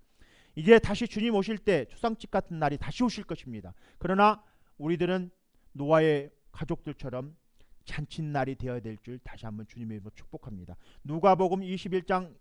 이제 다시 주님 오실 때 초상집 같은 날이 다시 오실 것입니다. 그러나 우리들은 노아의 가족들처럼 잔칫날이 되어야 될 줄 다시 한번 주님의 이름으로 축복합니다. 누가복음 21장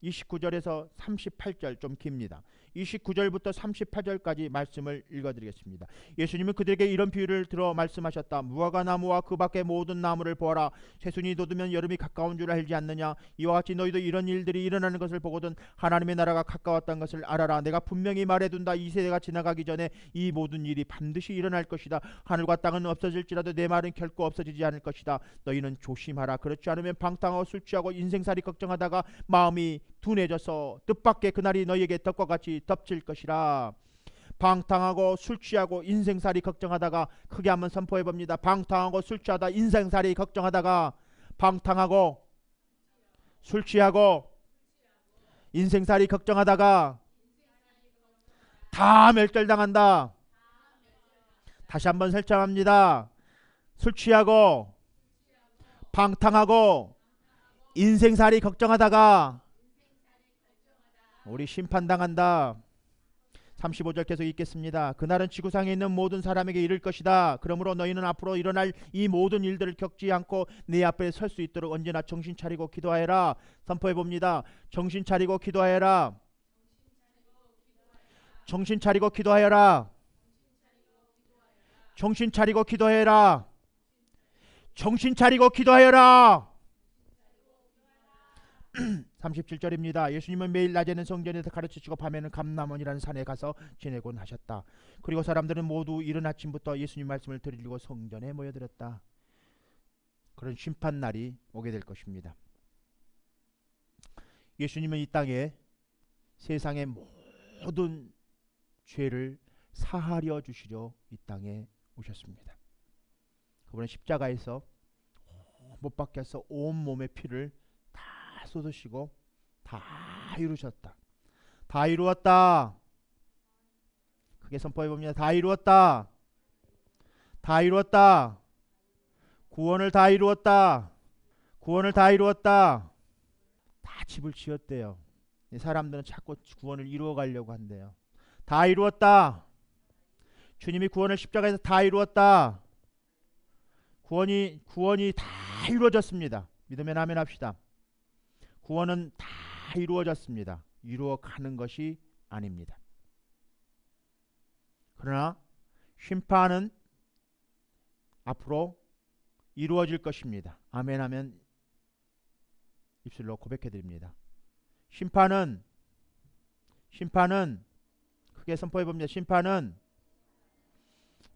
29절에서 38절 좀 깁니다. 29절부터 38절까지 말씀을 읽어드리겠습니다. 예수님은 그들에게 이런 비유를 들어 말씀하셨다. 무화과 나무와 그 밖의 모든 나무를 보아라. 새순이 돋으면 여름이 가까운 줄 알지 않느냐. 이와 같이 너희도 이런 일들이 일어나는 것을 보거든 하나님의 나라가 가까웠다는 것을 알아라. 내가 분명히 말해둔다. 이 세대가 지나가기 전에 이 모든 일이 반드시 일어날 것이다. 하늘과 땅은 없어질지라도 내 말은 결코 없어지지 않을 것이다. 너희는 조심하라. 그렇지 않으면 방탕하고 술 취하고 인생살이 걱정하다가 마음이 둔해져서 뜻밖의 그날이 너희에게 덕과 같이 덮칠 것이라. 방탕하고 술 취하고 인생살이 걱정하다가 크게 한번 선포해 봅니다. 방탕하고 술 취하다 인생살이 걱정하다가 방탕하고 술 취하고 인생살이 걱정하다가 다 멸절당한다. 다시 한번 설정합니다. 술 취하고 방탕하고 인생살이 걱정하다가 우리 심판당한다. 35절 계속 읽겠습니다. 그날은 지구상에 있는 모든 사람에게 이를 것이다. 그러므로 너희는 앞으로 일어날 이 모든 일들을 겪지 않고 내 앞에 설 수 있도록 언제나 정신 차리고 기도하여라. 선포해 봅니다. 정신 차리고 기도하여라. 정신 차리고 기도하여라. 정신 차리고 기도하여라. 정신 차리고 기도하여라. 37절입니다. 예수님은 매일 낮에는 성전에서 가르치시고 밤에는 감람원이라는 산에 가서 지내곤 하셨다. 그리고 사람들은 모두 이른 아침부터 예수님 말씀을 들으려고 성전에 모여들었다. 그런 심판날이 오게 될 것입니다. 예수님은 이 땅에 세상의 모든 죄를 사하려 주시려 이 땅에 오셨습니다. 그분은 십자가에서 못 박혀서 온몸의 피를 다 쏟으시고 다 이루셨다. 다 이루었다. 크게 선포해 봅니다. 다 이루었다. 다 이루었다. 구원을 다 이루었다. 구원을 다 이루었다. 다 집을 지었대요. 사람들은 자꾸 구원을 이루어 가려고 한대요. 다 이루었다. 주님이 구원을 십자가에서 다 이루었다. 구원이 다 이루어졌습니다. 믿으면 아멘 합시다. 구원은 다 이루어졌습니다. 이루어 가는 것이 아닙니다. 그러나 심판은 앞으로 이루어질 것입니다. 아멘 하면 입술로 고백해 드립니다. 심판은 크게 선포해 봅니다. 심판은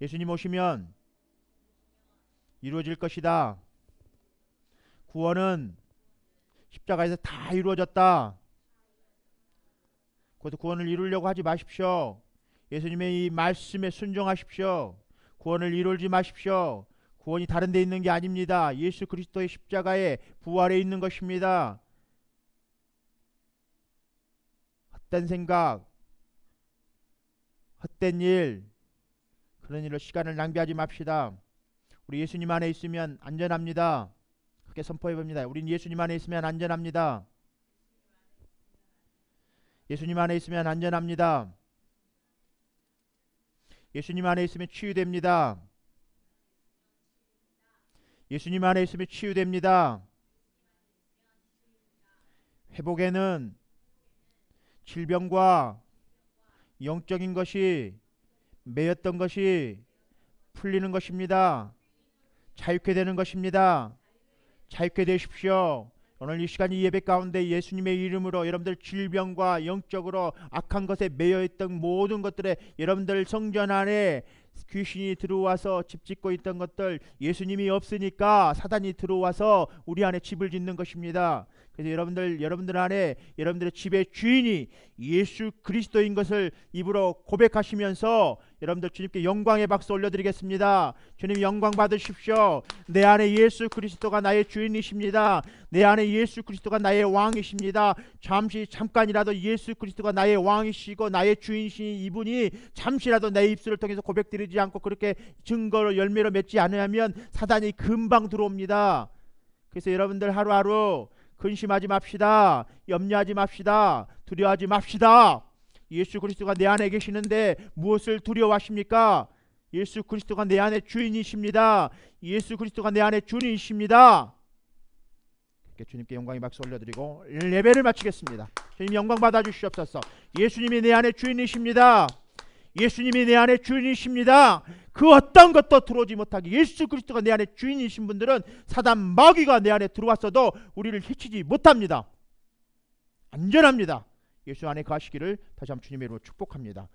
예수님 오시면 이루어질 것이다. 구원은 십자가에서 다 이루어졌다. 그것도 구원을 이루려고 하지 마십시오. 예수님의 이 말씀에 순종하십시오. 구원을 이루지 마십시오. 구원이 다른 데 있는 게 아닙니다. 예수 그리스도의 십자가의 부활에 있는 것입니다. 헛된 생각, 헛된 일, 그런 일로 시간을 낭비하지 맙시다. 우리 예수님 안에 있으면 안전합니다. 크게 선포해 봅니다. 우린 예수님 안에 있으면 안전합니다. 예수님 안에 있으면 안전합니다. 예수님 안에 있으면 치유됩니다. 예수님 안에 있으면 치유됩니다. 회복에는 질병과 영적인 것이 매였던 것이 풀리는 것입니다. 자유케 되는 것입니다. 자유케 되십시오. 오늘 이 시간 이 예배 가운데 예수님의 이름으로 여러분들 질병과 영적으로 악한 것에 매여있던 모든 것들에 여러분들 성전 안에 귀신이 들어와서 집 짓고 있던 것들 예수님이 없으니까 사단이 들어와서 우리 안에 집을 짓는 것입니다. 그래서 여러분들 안에 여러분들의 집의 주인이 예수 그리스도인 것을 입으로 고백하시면서 여러분들 주님께 영광의 박수 올려드리겠습니다. 주님 영광 받으십시오. 내 안에 예수 그리스도가 나의 주인이십니다. 내 안에 예수 그리스도가 나의 왕이십니다. 잠깐이라도 예수 그리스도가 나의 왕이시고 나의 주인이신 이분이 잠시라도 내 입술을 통해서 고백드리지 않고 그렇게 증거로 열매로 맺지 않으면 사단이 금방 들어옵니다. 그래서 여러분들 하루하루 근심하지 맙시다. 염려하지 맙시다. 두려워하지 맙시다. 예수 그리스도가 내 안에 계시는데 무엇을 두려워하십니까? 예수 그리스도가 내 안에 주인이십니다. 예수 그리스도가 내 안에 주인이십니다. 주님께 영광의 박수 올려드리고 예배를 마치겠습니다. 주님 영광 받아주시옵소서. 예수님이 내 안에 주인이십니다. 예수님이 내 안에 주인이십니다. 그 어떤 것도 들어오지 못하게 예수 그리스도가 내 안에 주인이신 분들은 사단 마귀가 내 안에 들어왔어도 우리를 해치지 못합니다. 안전합니다. 예수 안에 가시기를 다시 한번 주님의 이름으로 축복합니다.